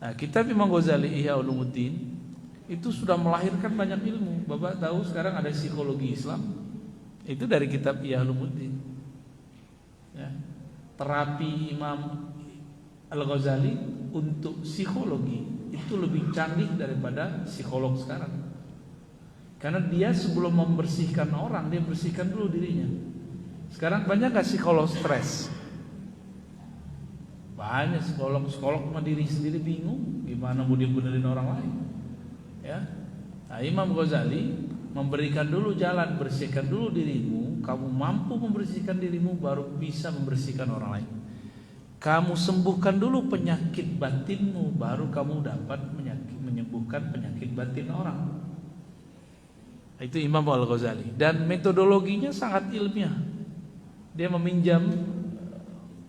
Nah, kitab Imam Ghazali Ihya Ulumuddin itu sudah melahirkan banyak ilmu. Bapak tahu sekarang ada psikologi Islam, itu dari kitab Ihya Ulumuddin. Ya. Terapi Imam Al-Ghazali untuk psikologi itu lebih canggih daripada psikolog sekarang. Karena dia sebelum membersihkan orang, dia bersihkan dulu dirinya. Sekarang banyak gak psikolog stres? Banyak psikolog sama diri sendiri bingung gimana mau dibenerin orang lain. Ya. Nah, Imam Ghazali memberikan dulu jalan, bersihkan dulu dirimu. Kamu mampu membersihkan dirimu, baru bisa membersihkan orang lain. Kamu sembuhkan dulu penyakit batinmu, baru kamu dapat menyembuhkan penyakit batin orang. Itu Imam Al-Ghazali. Dan metodologinya sangat ilmiah. Dia meminjam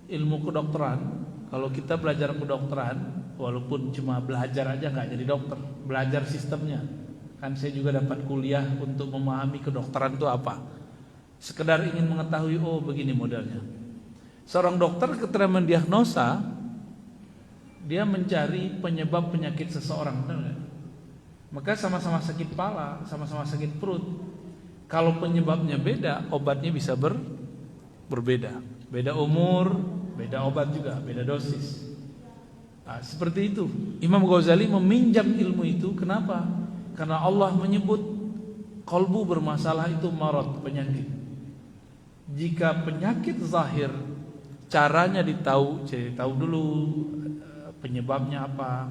ilmu kedokteran. Kalau kita belajar kedokteran, walaupun cuma belajar aja nggak jadi dokter, belajar sistemnya. Kan saya juga dapat kuliah untuk memahami kedokteran itu apa. Sekedar ingin mengetahui, oh begini modelnya. Seorang dokter ketika mendiagnosa, dia mencari penyebab penyakit seseorang, benar nggak? Maka sama-sama sakit kepala, sama-sama sakit perut. Kalau penyebabnya beda, obatnya bisa berbeda. Beda umur, beda obat juga, beda dosis. Nah, seperti itu. Imam Ghazali meminjam ilmu itu. Kenapa? Karena Allah menyebut qalbu bermasalah itu marad, penyakit. Jika penyakit zahir, caranya cari tahu dulu penyebabnya apa,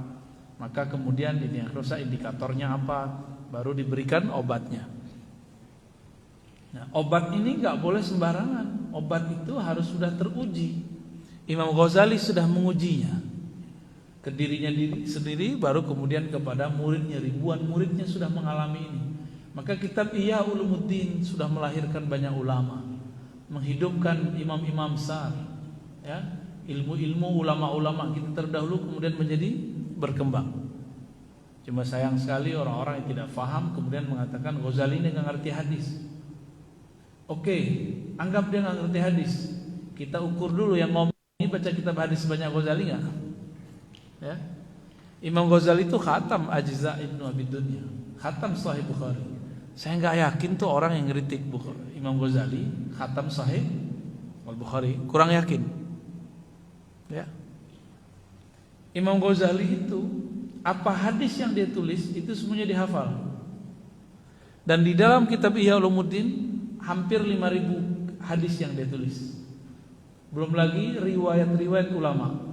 maka kemudian didiagnosa indikatornya apa, baru diberikan obatnya. Nah, obat ini nggak boleh sembarangan. Obat itu harus sudah teruji. Imam Ghazali sudah mengujinya ke dirinya sendiri, baru kemudian kepada muridnya. Ribuan muridnya sudah mengalami ini. Maka kitab Ihya Ulumuddin sudah melahirkan banyak ulama, menghidupkan imam-imam besar, ya, ilmu-ilmu ulama-ulama kita terdahulu kemudian menjadi berkembang. Cuma sayang sekali orang-orang yang tidak faham kemudian mengatakan Ghazali ini nggak ngerti hadis. Oke, anggap dia nggak ngerti hadis. Kita ukur dulu yang ngomong ini baca kitab hadis banyak Ghazali nggak? Ya. Imam Ghazali itu khatam Ajza Ibnu Abi Dunya, khatam Sahih Bukhari. Saya nggak yakin tuh orang yang ngeritik Imam Ghazali khatam Sahih Al-Bukhari, kurang yakin. Ya. Imam Ghazali itu apa hadis yang dia tulis itu semuanya dihafal. Dan di dalam kitab Ihya Ulumuddin hampir 5.000 hadis yang dia tulis. Belum lagi riwayat-riwayat ulama.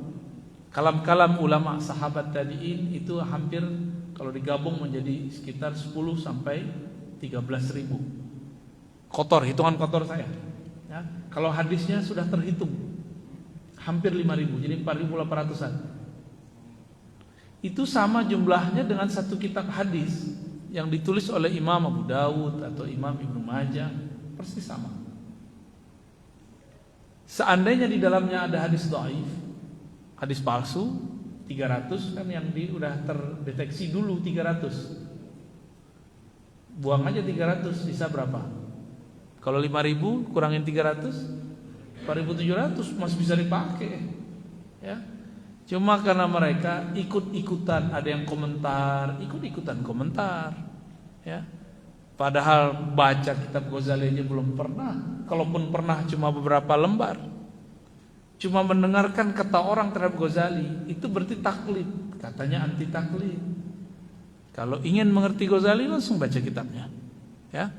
Kalam-kalam ulama sahabat tabi'in itu hampir kalau digabung menjadi sekitar 10 sampai 13.000. Kotor, hitungan kotor saya. Ya. Kalau hadisnya sudah terhitung hampir 5.000, jadi 4.800-an. Itu sama jumlahnya dengan satu kitab hadis yang ditulis oleh Imam Abu Dawud atau Imam Ibnu Majah, persis sama. Seandainya di dalamnya ada hadis dhaif, hadis palsu 300 kan yang udah terdeteksi dulu 300. Buang aja 300, sisa berapa? Kalau 5.000 kurangin 300, 4.700 masih bisa dipakai. Ya. Cuma karena mereka ikut-ikutan, ada yang komentar, ikut-ikutan komentar, ya. Padahal baca kitab Ghazali aja belum pernah. Kalaupun pernah cuma beberapa lembar. Cuma mendengarkan kata orang terhadap Ghazali, itu berarti taklid. Katanya anti taklid. Kalau ingin mengerti Ghazali langsung baca kitabnya. Ya.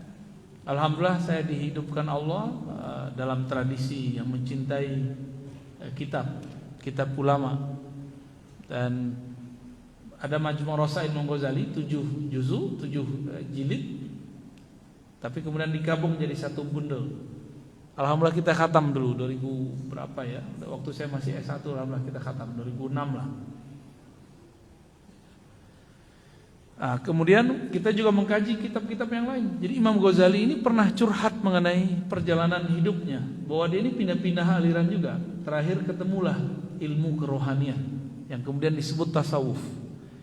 Alhamdulillah saya dihidupkan Allah dalam tradisi yang mencintai kitab ulama. Dan ada Majmu' Rasail Imam Ghazali 7 juzu, 7 jilid. Tapi kemudian digabung jadi satu bundel. Alhamdulillah kita khatam dulu 2000 berapa ya? Waktu saya masih S1 alhamdulillah kita khatam 2006 lah. Nah, kemudian kita juga mengkaji kitab-kitab yang lain. Jadi Imam Ghazali ini pernah curhat mengenai perjalanan hidupnya, bahwa dia ini pindah-pindah aliran juga. Terakhir ketemulah ilmu kerohanian yang kemudian disebut tasawuf.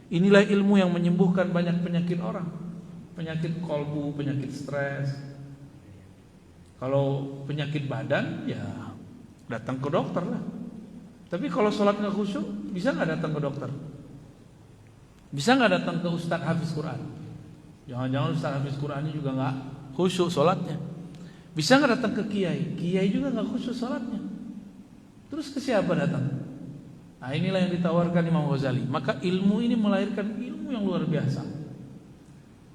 Inilah ilmu yang menyembuhkan banyak penyakit orang. Penyakit kolbu, penyakit stres. Kalau penyakit badan ya datang ke dokter lah. Tapi kalau sholat nggak khusyuk bisa nggak datang ke dokter? Bisa nggak datang ke Ustadz Hafiz Quran? Jangan-jangan Ustadz Hafiz Quran juga nggak khusyuk sholatnya. Bisa nggak datang ke Kiai? Kiai juga nggak khusyuk sholatnya. Terus ke siapa datang? Nah, inilah yang ditawarkan Imam Ghazali. Maka ilmu ini melahirkan ilmu yang luar biasa.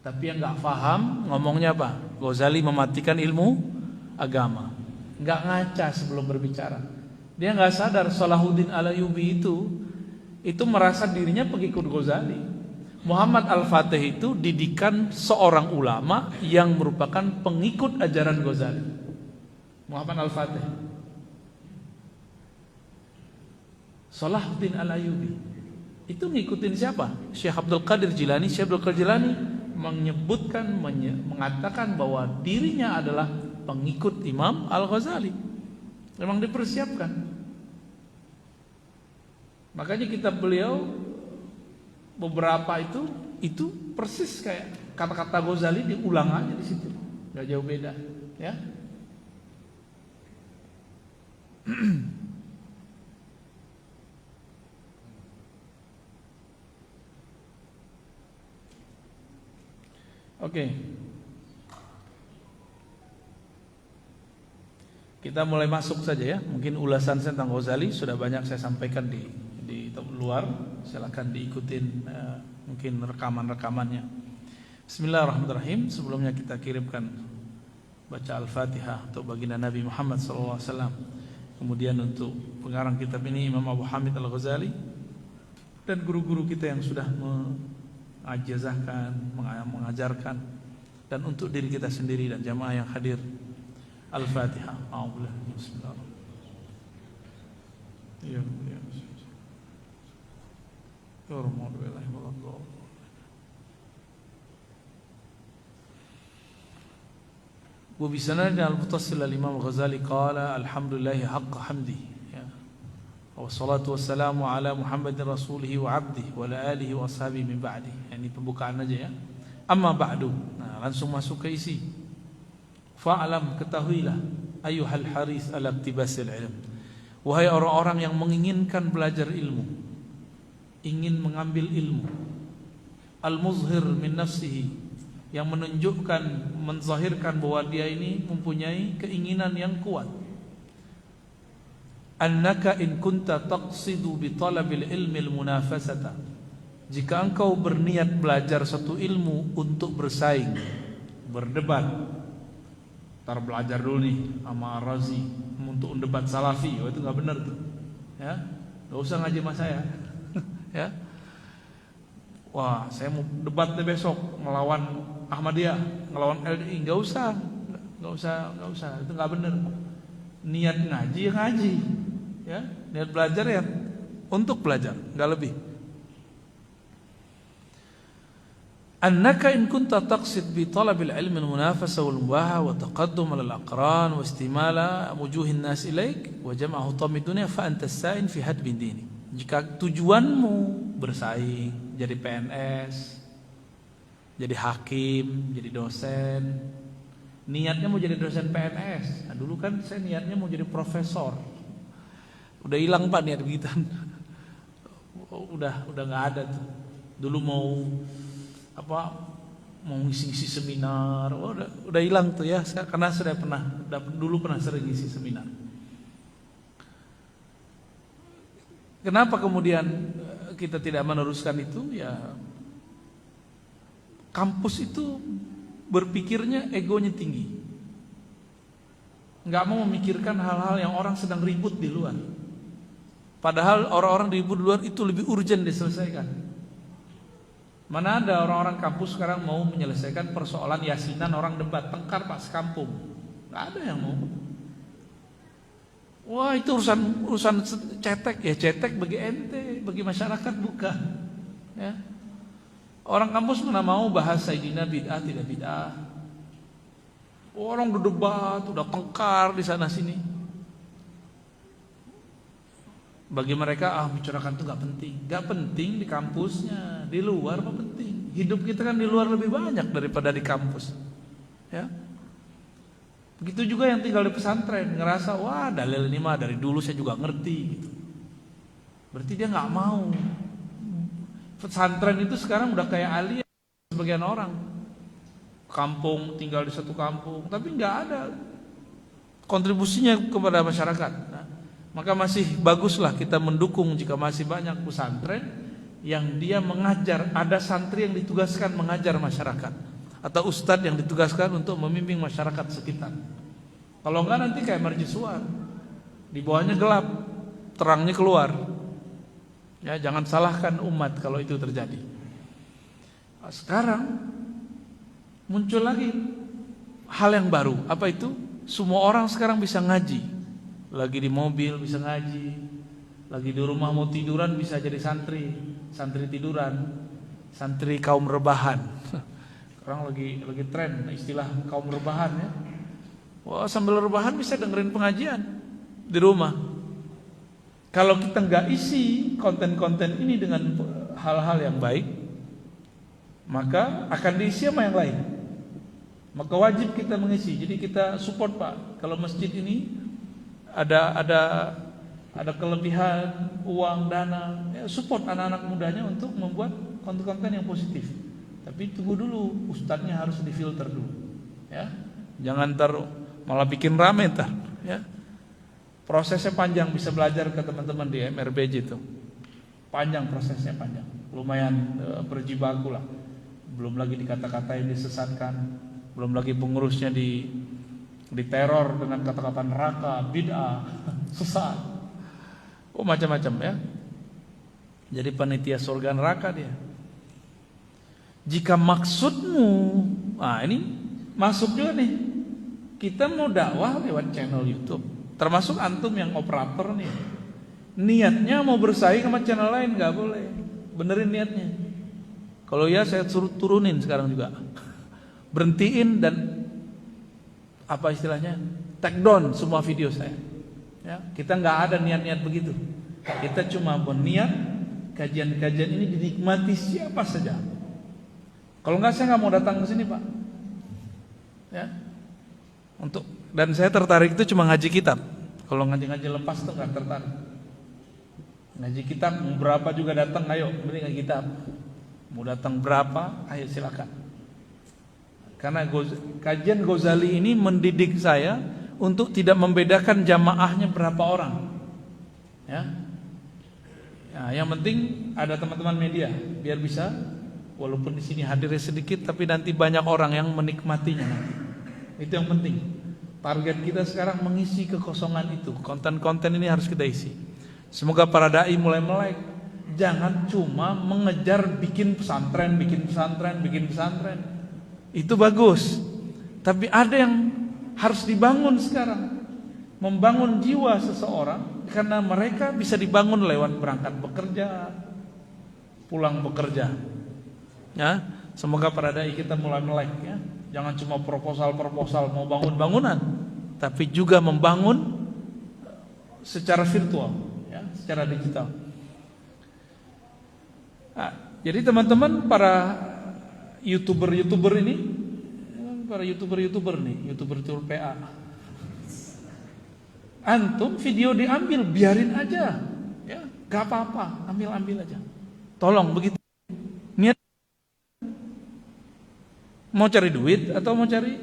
Tapi yang nggak paham ngomongnya apa? Ghazali mematikan ilmu agama. Nggak ngaca sebelum berbicara. Dia nggak sadar Salahuddin Al-Ayyubi itu merasa dirinya pengikut Ghazali. Muhammad Al-Fatih itu didikan seorang ulama yang merupakan pengikut ajaran Ghazali. Muhammad Al-Fatih, Salahuddin Al-Ayyubi itu ngikutin siapa? Syekh Abdul Qadir Jilani. Syekh Abdul Qadir Jilani mengatakan bahwa dirinya adalah pengikut Imam Al-Ghazali. Memang dipersiapkan. Makanya kitab beliau beberapa itu persis kayak kata-kata Ghazali diulang aja di situ. Enggak jauh beda, ya. Oke. Kita mulai masuk saja ya. Mungkin ulasan tentang Ghazali sudah banyak saya sampaikan di luar. Silakan diikutin mungkin rekaman-rekamannya. Bismillahirrahmanirrahim. Sebelumnya kita kirimkan baca Al-Fatihah untuk baginda Nabi Muhammad SAW. Kemudian untuk pengarang kitab ini Imam Abu Hamid Al-Ghazali dan guru-guru kita yang sudah mengajazahkan, mengajarkan, dan untuk diri kita sendiri dan jamaah yang hadir. Al-Fatihah. وبسند المتصل الإمام الغزالي قال الحمد لله حق حمده والصلاة والسلام على محمد رسوله وعبده وعلى آله وأصحابه من بعده. Ini pembukaan aja ya. Amma ba'du. Nah, langsung masuk ke isi. Fa'alam, ketahuilah, ayyuhal haris ala iktibasil ilm. Wahai orang-orang yang menginginkan belajar ilmu, ingin mengambil ilmu. Al-muzhir min nafsihi, yang menunjukkan, menzahirkan bahwa dia ini mempunyai keinginan yang kuat. Annaka in kunta taqsidu bi talabil ilmi al-munafasata. Jika engkau berniat belajar satu ilmu untuk bersaing, berdebat. Ntar belajar dulu nih sama Ar-Razi untuk debat salafi. Oh, itu gak benar tuh, ya. Gak usah ngaji sama saya. Ya. Wah, saya mau debat deh besok ngelawan Ahmadiyah, ngelawan LDI. Gak usah. Itu gak benar. Niat ngaji ya ngaji, ya. Niat belajar ya untuk belajar, gak lebih. Annaka in kunta taqsid bi talabil ilmi al-munafasa wal mubaha wa taqaddum ala al-aqran wa istimala wujuhin nas ilaik wa jam'a hutami dunya fa anta sa'in fi hadbin dini. Jika tujuanmu bersaing, jadi PNS, jadi hakim, jadi dosen, niatnya mau jadi dosen PNS. Nah, dulu kan saya niatnya mau jadi profesor. Udah hilang Pak niat begitu. Udah enggak ada tuh. Dulu mau ngisi seminar, udah hilang tuh ya, karena saya dulu pernah sering ngisi seminar. Kenapa kemudian kita tidak meneruskan itu? Ya, kampus itu berpikirnya egonya tinggi, nggak mau memikirkan hal-hal yang orang sedang ribut di luar. Padahal orang-orang ribut di luar itu lebih urgent diselesaikan. Mana ada orang-orang kampus sekarang mau menyelesaikan persoalan yasinan orang debat tengkar Pak sekampung. Gak ada yang mau. Wah, itu urusan cetek ya, cetek bagi ente, bagi masyarakat bukan. Ya. Orang kampus mana mau bahas Sayyidina bid'ah tidak bid'ah. Orang udah debat, udah tengkar di sana sini. Bagi mereka bicarakan itu gak penting. Gak penting di kampusnya, di luar apa penting. Hidup kita kan di luar lebih banyak daripada di kampus, ya. Begitu juga yang tinggal di pesantren, ngerasa wah dalil ini mah dari dulu saya juga ngerti gitu. Berarti dia gak mau Pesantren itu sekarang udah kayak alien sebagian orang. Kampung, tinggal di satu kampung, tapi nggak ada kontribusinya kepada masyarakat. Nah, maka masih baguslah kita mendukung jika masih banyak pesantren yang dia mengajar, ada santri yang ditugaskan mengajar masyarakat, atau ustadz yang ditugaskan untuk membimbing masyarakat sekitar. Kalau enggak nanti kayak mercusuar, di bawahnya gelap, terangnya keluar. Ya, jangan salahkan umat kalau itu terjadi. Sekarang muncul lagi hal yang baru. Apa itu? Semua orang sekarang bisa ngaji. Lagi di mobil bisa ngaji, lagi di rumah mau tiduran bisa jadi santri, santri tiduran, santri kaum rebahan. Sekarang lagi tren istilah kaum rebahan ya. Wah, sambil rebahan bisa dengerin pengajian di rumah. Kalau kita nggak isi konten-konten ini dengan hal-hal yang baik, maka akan diisi sama yang lain. Maka wajib kita mengisi. Jadi kita support Pak. Kalau masjid ini ada kelebihan uang, dana, ya support anak-anak mudanya untuk membuat konten-konten yang positif. Tapi tunggu dulu, ustadznya harus difilter dulu. Ya, jangan malah bikin rame ntar. Ya, prosesnya panjang. Bisa belajar ke teman-teman di MRBJ itu. Panjang prosesnya, panjang. Lumayan berjibaku lah. Belum lagi dikata-katain, disesatkan. Belum lagi pengurusnya diteror dengan kata-kata neraka, bid'ah, sesat. Oh, macam-macam ya. Jadi panitia surga neraka dia. Jika maksudmu, ini masuk juga nih. Kita mau dakwah lewat channel YouTube. Termasuk antum yang operator nih. Niatnya mau bersaing sama channel lain, nggak boleh. Benerin niatnya. Kalau ya saya suruh turunin sekarang juga. Berhentiin dan apa istilahnya, take down semua video saya. Ya, kita nggak ada niat-niat begitu. Kita cuma berniat kajian-kajian ini dinikmati siapa saja. Kalau nggak, saya nggak mau datang ke sini Pak. Ya, dan saya tertarik itu cuma ngaji kitab. Kalau ngaji-ngaji lepas tuh nggak tertarik. Ngaji kitab berapa juga datang, ayo beli ngaji kitab. Mau datang berapa, ayo silakan. Karena kajian Ghazali ini mendidik saya untuk tidak membedakan jamaahnya berapa orang. Ya. Yang penting ada teman-teman media biar bisa, walaupun di sini hadirnya sedikit, tapi nanti banyak orang yang menikmatinya nanti. Itu yang penting. Target kita sekarang mengisi kekosongan itu. Konten-konten ini harus kita isi. Semoga para dai mulai melek. Jangan cuma mengejar bikin pesantren. Itu bagus, tapi ada yang harus dibangun sekarang. Membangun jiwa seseorang, karena mereka bisa dibangun lewat berangkat bekerja, pulang bekerja. Ya, semoga para dai kita mulai melek ya. Jangan cuma proposal mau bangun bangunan, tapi juga membangun secara virtual, ya, secara digital. Jadi teman-teman para YouTuber nih, YouTuber PA. Antum video diambil, biarin aja, ya, gak apa-apa, ambil aja. Tolong begitu. Niat mau cari duit atau mau cari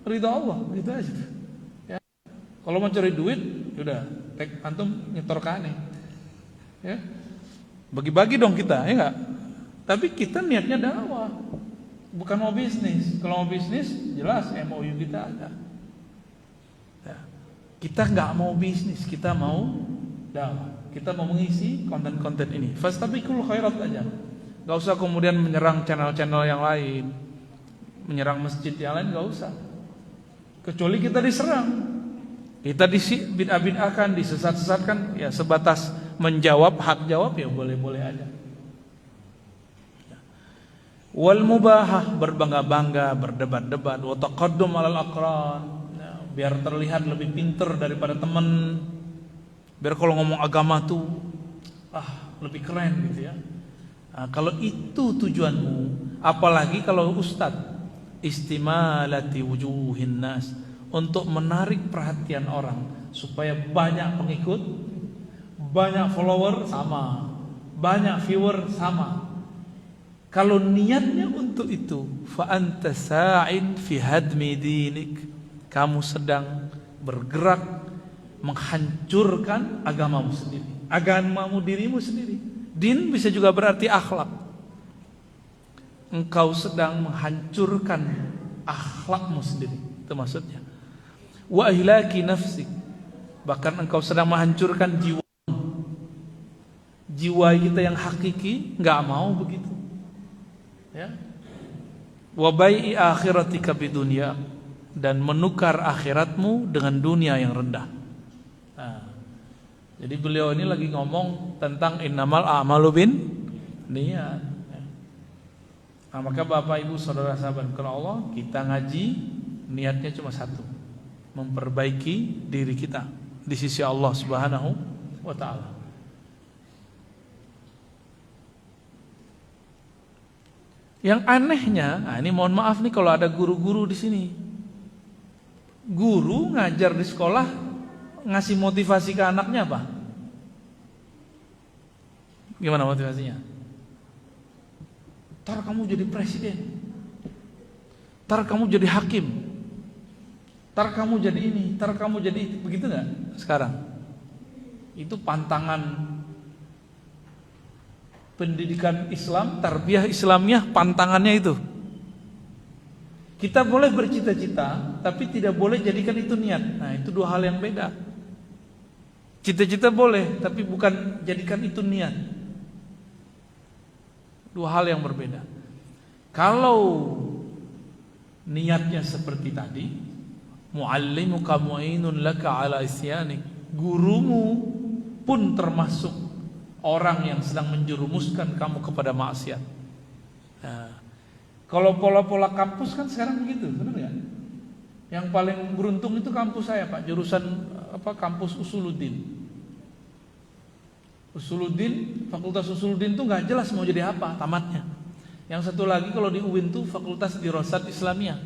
ridha Allah, gitu aja. Ya. Kalau mau cari duit, udah, antum nyetor ke aneh. Ya. Bagi-bagi dong kita, ya enggak? Tapi kita niatnya dakwah. Bukan mau bisnis. Kalau mau bisnis jelas MOU kita ada. Ya. Kita nggak mau bisnis, kita mau dakwah. Kita mau mengisi konten-konten ini. Fastabiqul khairat aja. Gak usah kemudian menyerang channel-channel yang lain, menyerang masjid yang lain, gak usah. Kecuali kita diserang, kita bid'ah-bid'ahkan, disesat-sesatkan, ya sebatas menjawab hak jawab ya boleh-boleh aja. Wal mubahah, berbangga-bangga, berdebat-debat, wa taqaddum 'alal aqran, ya, biar terlihat lebih pinter daripada teman. Biar kalau ngomong agama tuh lebih keren gitu ya. Nah, kalau itu tujuanmu, apalagi kalau ustadz, istimalati wujuhin nas, untuk menarik perhatian orang supaya banyak pengikut, banyak follower sama, banyak viewer sama. Kalau niatnya untuk itu, fa anta sa'in fi hadmi dinik, kamu sedang bergerak menghancurkan agamamu sendiri, agamamu dirimu sendiri. Din bisa juga berarti akhlak. Engkau sedang menghancurkan akhlakmu sendiri, itu maksudnya. Wa ihlaki nafsik, bahkan engkau sedang menghancurkan jiwa. Jiwa kita yang hakiki nggak mau begitu. Ya. Wa bai'i akhiratika bidunya, dan menukar akhiratmu dengan dunia yang rendah. Nah, jadi beliau ini lagi ngomong tentang innamal a'malu bin niat. Nah, maka Bapak Ibu Saudara sahabat karena Allah, kita ngaji niatnya cuma satu, memperbaiki diri kita di sisi Allah Subhanahu wa taala. Yang anehnya, nah ini mohon maaf nih kalau ada guru-guru di sini. Guru ngajar di sekolah ngasih motivasi ke anaknya apa? Gimana motivasinya? Ntar kamu jadi presiden, ntar kamu jadi hakim, ntar kamu jadi ini, ntar kamu jadi itu. Begitu nggak sekarang? Itu pantangan pendidikan Islam, tarbiyah Islamiyah, pantangannya itu. Kita boleh bercita-cita, tapi tidak boleh jadikan itu niat. Nah, itu dua hal yang beda. Cita-cita boleh, tapi bukan jadikan itu niat. Dua hal yang berbeda. Kalau niatnya seperti tadi, muallimuka mu'inun laka ala isyanik, gurumu pun termasuk orang yang sedang menjerumuskan kamu kepada maksiat. Nah, kalau pola-pola kampus kan sekarang begitu, benar nggak? Yang paling beruntung itu kampus saya, Pak, jurusan apa? Kampus Usuluddin. Usuluddin, Fakultas Usuluddin tuh nggak jelas mau jadi apa tamatnya. Yang satu lagi kalau di UIN tuh Fakultas Dirasat Islamiyah.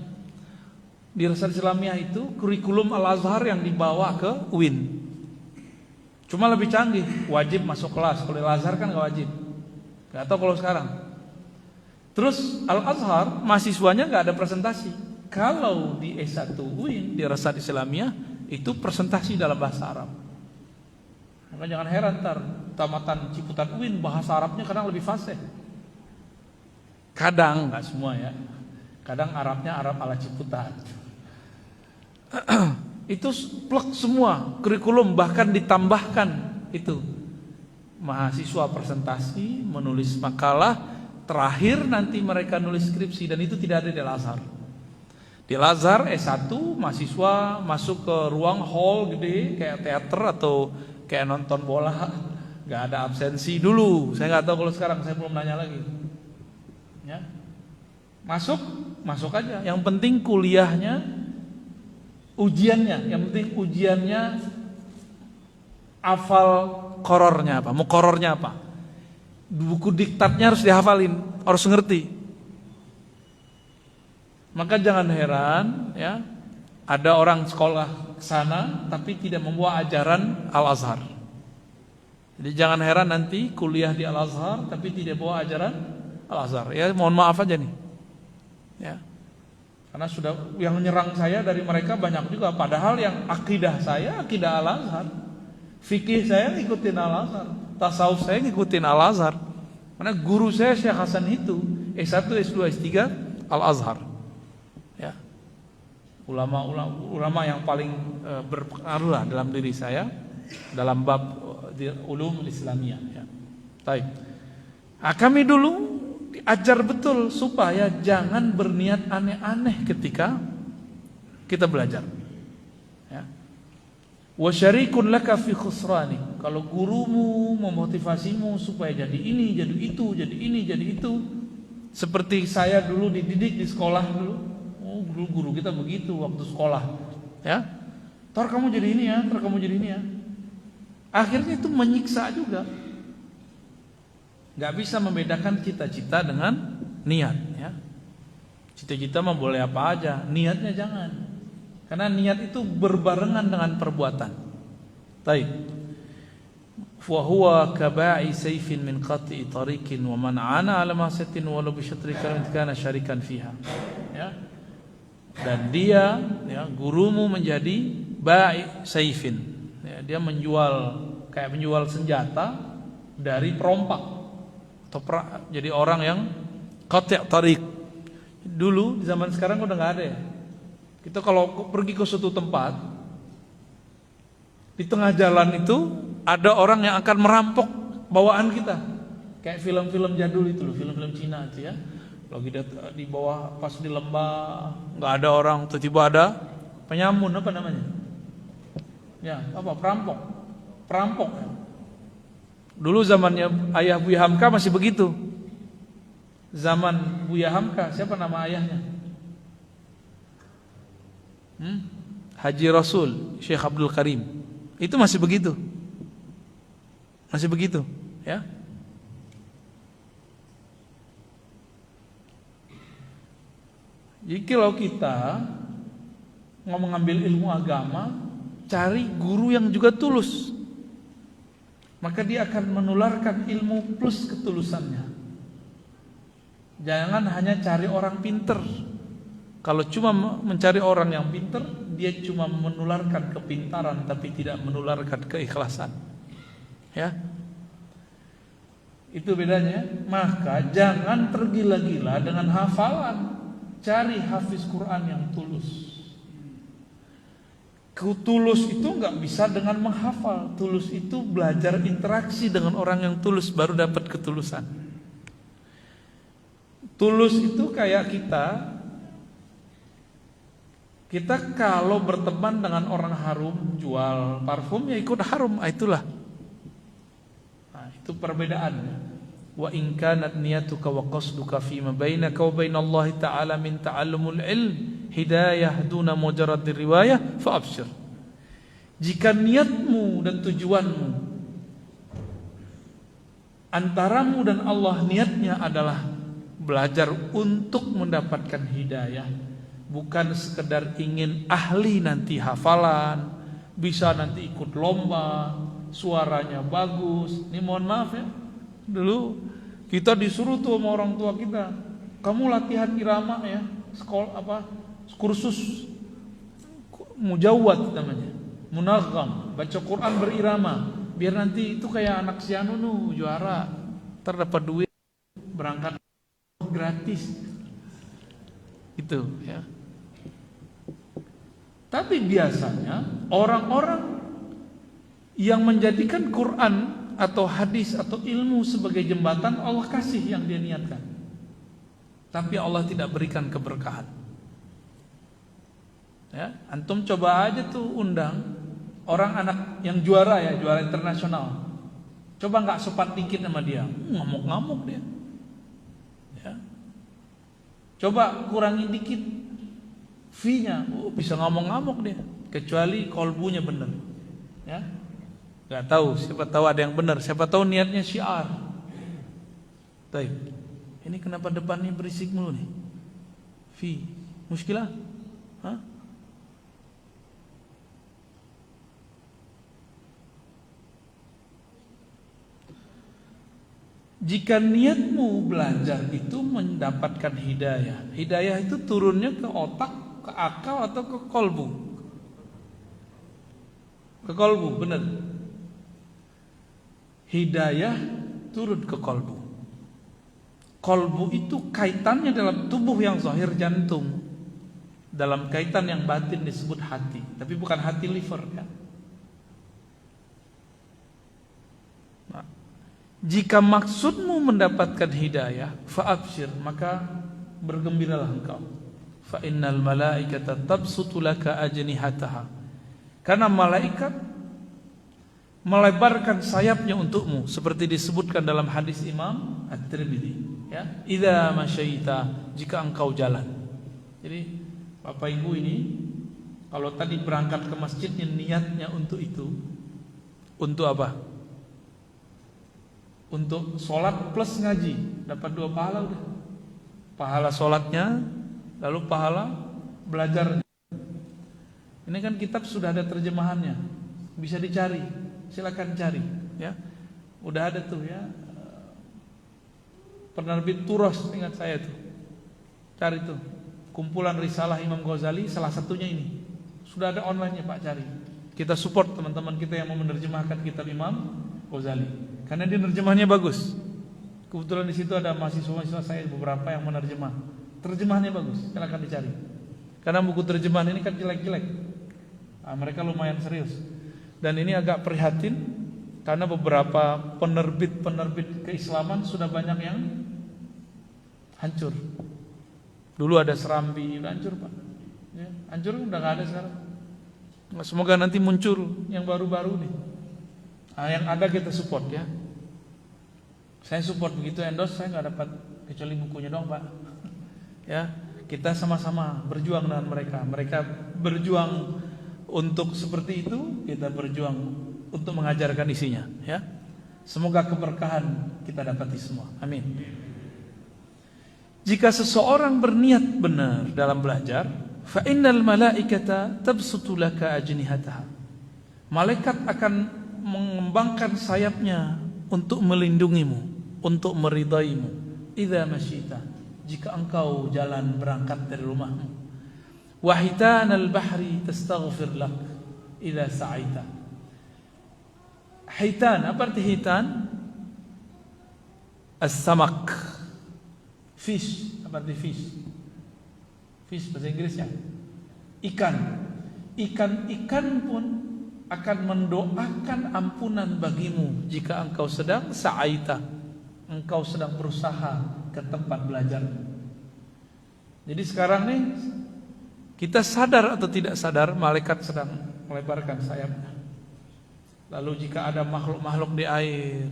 Dirasat Islamiyah itu kurikulum Al-Azhar yang dibawa ke UIN. Cuma lebih canggih, wajib masuk kelas. Kalau Al-Azhar kan gak wajib. Gak tahu kalau sekarang. Terus Al-Azhar mahasiswanya gak ada presentasi. Kalau di S1 UIN, di Dirasat Islamiyah, itu presentasi dalam bahasa Arab. Maka jangan heran ntar tamatan Ciputat UIN bahasa Arabnya kadang lebih fasih. Kadang, gak semua ya. Kadang Arabnya Arab ala Ciputat. Itu plek semua kurikulum, bahkan ditambahkan itu mahasiswa presentasi, menulis makalah, terakhir nanti mereka nulis skripsi, dan itu tidak ada di Al-Azhar. Di Al-Azhar S1 mahasiswa masuk ke ruang hall gede kayak teater atau kayak nonton bola, nggak ada absensi dulu. Saya nggak tahu kalau sekarang, saya belum nanya lagi. Ya, masuk aja. Yang penting kuliahnya, ujiannya, yang penting ujiannya hafal korornya apa, mukorornya apa, buku diktatnya harus dihafalin, harus ngerti. Maka jangan heran ya, ada orang sekolah sana tapi tidak membawa ajaran Al-Azhar. Jadi jangan heran nanti kuliah di Al-Azhar tapi tidak bawa ajaran Al-Azhar. Ya mohon maaf aja nih. Ya. Karena sudah yang menyerang saya dari mereka banyak juga. Padahal yang akidah saya akidah Al-Azhar, fikih saya ngikutin Al-Azhar, tasawuf saya ngikutin Al-Azhar. Karena guru saya Syekh Hasan itu S1, S2, S3 Al-Azhar. Ya. Ulama yang paling berpengaruh lah dalam diri saya dalam bab ulum Islamiyah. Ya. Baik. Nah, kami dulu diajar betul supaya jangan berniat aneh-aneh ketika kita belajar. Ya. Wa syarikun laka fi khusrani. Kalau gurumu memotivasimu supaya jadi ini, jadi itu, jadi ini, jadi itu. Seperti saya dulu dididik di sekolah dulu. Oh, guru kita begitu waktu sekolah. Ya. Ntar kamu jadi ini ya, ntar kamu jadi ini ya. Akhirnya itu menyiksa juga. Gak bisa membedakan cita-cita dengan niat ya. Cita-cita mah boleh apa aja, niatnya jangan. Karena niat itu berbarengan dengan perbuatan. Baik. fa huwa kaba'i sayfin min qat'i tariqin wa man 'ana 'ala ma'siyatin walau bi syatri kalimatin kana syarikan fiha. Ya. Dan dia, ya, gurumu menjadi ba'i sayfin. Ya, dia kayak menjual senjata dari perompak atau jadi orang yang qati' tariq. Dulu di zaman sekarang udah nggak ada ya. Kita kalau pergi ke suatu tempat, di tengah jalan itu ada orang yang akan merampok bawaan kita. Kayak film-film jadul itu loh, film-film Cina itu ya. Lagi di bawah pas di lembah, nggak ada orang, tiba-tiba ada penyamun, apa namanya? Ya, apa? Perampok. Dulu zamannya ayah Buya Hamka masih begitu. Zaman Buya Hamka, siapa nama ayahnya? Haji Rasul Syekh Abdul Karim. Itu masih begitu. Masih begitu, ya. Jadi kalau kita mau mengambil ilmu agama, cari guru yang juga tulus. Maka dia akan menularkan ilmu plus ketulusannya. Jangan hanya cari orang pinter. Kalau cuma mencari orang yang pinter, dia cuma menularkan kepintaran tapi tidak menularkan keikhlasan. Ya, itu bedanya. Maka jangan tergila-gila dengan hafalan. Cari hafiz Quran yang tulus. Tulus itu nggak bisa dengan menghafal. Tulus itu belajar interaksi dengan orang yang tulus, baru dapat ketulusan. Tulus itu kayak kita kalau berteman dengan orang harum, jual parfum ya ikut harum, itulah. Itu perbedaannya. Wa in kanat niyatuka wa qasduka fi ma bainaka wa bainallahi ta'ala min ta'allumul ilm hidayah duna mujarrad riwayah fa abshir. Jika niatmu dan tujuanmu antaramu dan Allah niatnya adalah belajar untuk mendapatkan hidayah, bukan sekedar ingin ahli nanti hafalan, bisa nanti ikut lomba, suaranya bagus. Ini mohon maaf ya, dulu kita disuruh tuh sama orang tua kita, kamu latihan irama ya, kursus mujawwad namanya, munagham, baca Quran berirama, biar nanti itu kayak anak si Anu juara, terdapat duit berangkat gratis itu ya. Tapi biasanya orang-orang yang menjadikan Quran atau hadis atau ilmu sebagai jembatan, Allah kasih yang dia niatkan, tapi Allah tidak berikan keberkahan. Ya, antum coba aja tuh undang orang anak yang juara ya, juara internasional. Coba nggak sopan dikit sama dia, ngamuk-ngamuk dia. Ya. Coba kurangi dikit fee-nya, bisa ngamuk-ngamuk dia. Kecuali kolbunya benar. Ya. Gak tahu, siapa tahu ada yang benar, siapa tahu niatnya syiar. Baik. Ini kenapa depannya berisik mulu nih? Fi, muskilah? Hah? Jika niatmu belajar itu mendapatkan hidayah, hidayah itu turunnya ke otak, ke akal atau ke kolbu? Ke kolbu, benar. Hidayah turun ke kolbu. Kolbu itu kaitannya dalam tubuh yang zahir jantung, dalam kaitan yang batin disebut hati, tapi bukan hati liver ya. Nah, jika maksudmu mendapatkan hidayah, fa'abshir, maka bergembiralah engkau. Fa innal malaikata tabsutu laka ajnihataha. Karena malaikat melebarkan sayapnya untukmu, seperti disebutkan dalam hadis Imam At-Tirmidzi ya, idza masyaita, jika engkau jalan. Jadi Bapak Ibu ini kalau tadi berangkat ke masjidnya niatnya untuk itu, untuk apa? Untuk sholat plus ngaji, dapat 2 pahala udah. Pahala sholatnya, lalu pahala belajar. Ini kan kitab sudah ada terjemahannya, bisa dicari. Silakan cari ya. Udah ada tuh ya, penerbit Turos, ingat saya tuh, cari tuh kumpulan risalah Imam Ghazali, salah satunya ini. Sudah ada online-nya Pak, cari. Kita support teman-teman kita yang mau menerjemahkan kitab Imam Ghazali, karena dia nerjemahnya bagus. Kebetulan di situ ada mahasiswa-mahasiswa saya beberapa yang menerjemah. Terjemahannya bagus, silakan dicari. Karena buku terjemahan ini kan jelek-jelek. Nah, mereka lumayan serius. Dan ini agak prihatin karena beberapa penerbit keislaman sudah banyak yang hancur. Dulu ada Serambi, udah hancur Pak. Ya, hancur udah nggak ada sekarang. Semoga nanti muncul yang baru-baru nih. Nah, yang ada kita support ya. Saya support, begitu endorse saya nggak dapat kecuali bukunya dong Pak. Ya, kita sama-sama berjuang dengan mereka. Mereka berjuang untuk seperti itu, kita berjuang untuk mengajarkan isinya. Ya, semoga keberkahan kita dapati semua. Amin. Jika seseorang berniat benar dalam belajar, fa innal malaikata tabsutu laka ajnihataha. Malaikat akan mengembangkan sayapnya untuk melindungimu, untuk meridaimu. Idza masyita, jika engkau jalan berangkat dari rumahmu. Wa hitanal bahri tastaghfir lak idza sa'aita. Hitan, apa arti hitan? As-samak, fish, apa arti fish? Fish bahasa Inggrisnya ikan. Ikan pun akan mendoakan ampunan bagimu jika engkau sedang sa'aita, engkau sedang berusaha ke tempat belajar. Jadi sekarang nih kita sadar atau tidak sadar malaikat sedang melebarkan sayapnya. Lalu jika ada makhluk-makhluk di air,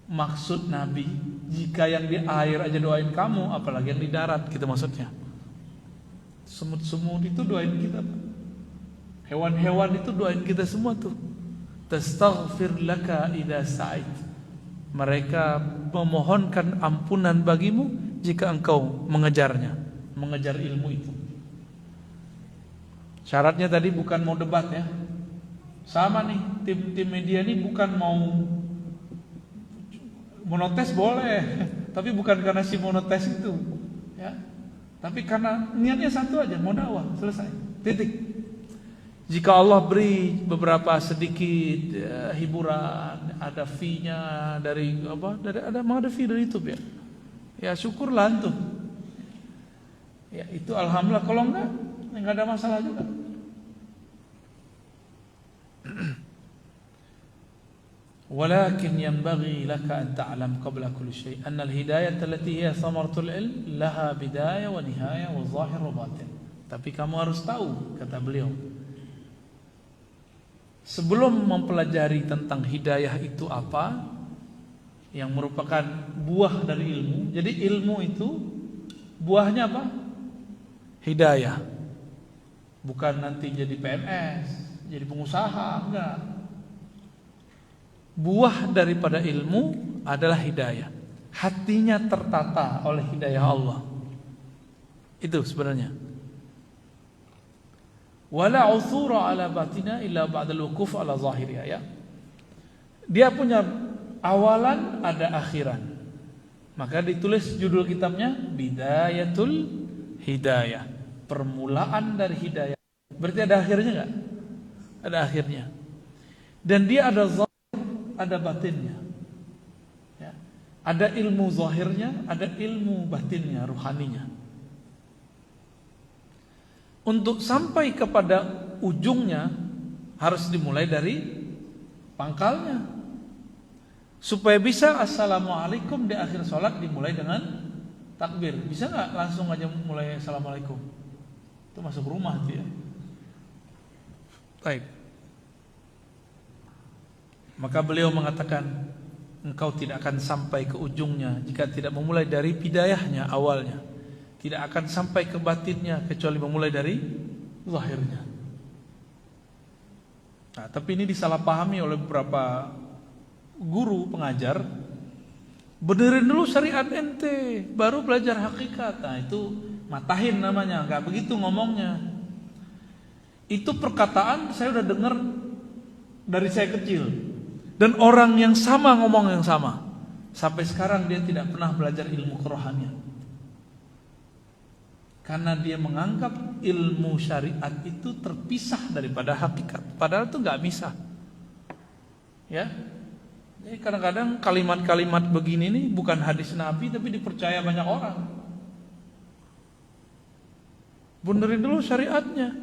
maksud Nabi, jika yang di air aja doain kamu, apalagi yang di darat, gitu maksudnya. Semut-semut itu doain kita, hewan-hewan itu doain kita semua tuh. Tastaghfir laka idza sa'ait. Mereka memohonkan ampunan bagimu jika engkau mengejarnya, mengejar ilmu itu. Syaratnya tadi bukan mau debat ya. Sama nih, tim media ini bukan mau monotes boleh, tapi bukan karena si monotes itu, ya. Tapi karena niatnya satu aja, mau dakwah, selesai, titik. Jika Allah beri beberapa sedikit hiburan, ada fee-nya dari apa? Ada fee dari YouTube ya. Ya syukurlah antum. Ya itu alhamdulillah. Kalau enggak ada masalah juga. ولكن ينبغي لك أن تعلم قبل كل شيء أن الهداية التي هي ثمرة العلم لها بداية ونهاية وظاهر وباطن. Tapi kamu harus tahu, kata beliau, sebelum mempelajari tentang hidayah itu apa, yang merupakan buah dari ilmu. Jadi ilmu itu buahnya apa? Hidayah. Bukan nanti jadi PNS, jadi pengusaha, enggak. Buah daripada ilmu adalah hidayah. Hatinya tertata oleh hidayah Allah. Itu sebenarnya. Wala uthura ala batina illa ba'dal wukuf ala zahiriha, ya. Dia punya awalan, ada akhiran. Maka ditulis judul kitabnya Bidayatul Hidayah, permulaan dari hidayah. Berarti ada akhirnya enggak? Ada akhirnya. Dan dia ada zahir, ada batinnya, ya. Ada ilmu zahirnya, ada ilmu batinnya, ruhaninya. Untuk sampai kepada ujungnya harus dimulai dari pangkalnya. Supaya bisa assalamualaikum di akhir sholat dimulai dengan takbir. Bisa nggak langsung aja mulai assalamualaikum? Itu masuk rumah tuh ya. Baik. Maka beliau mengatakan, engkau tidak akan sampai ke ujungnya jika tidak memulai dari bidayahnya, awalnya. Tidak akan sampai ke batinnya kecuali memulai dari zahirnya. Nah, tapi ini disalahpahami oleh beberapa guru pengajar. Benerin dulu syariat ente, baru belajar hakikat. Nah, itu matahin namanya, enggak begitu ngomongnya. Itu perkataan saya udah dengar dari saya kecil. Dan orang yang sama ngomong yang sama. Sampai sekarang dia tidak pernah belajar ilmu kerohanian. Karena dia menganggap ilmu syariat itu terpisah daripada hakikat. Padahal itu nggak bisa. Ya, jadi kadang-kadang kalimat-kalimat begini nih bukan hadis Nabi tapi dipercaya banyak orang. Benerin dulu syariatnya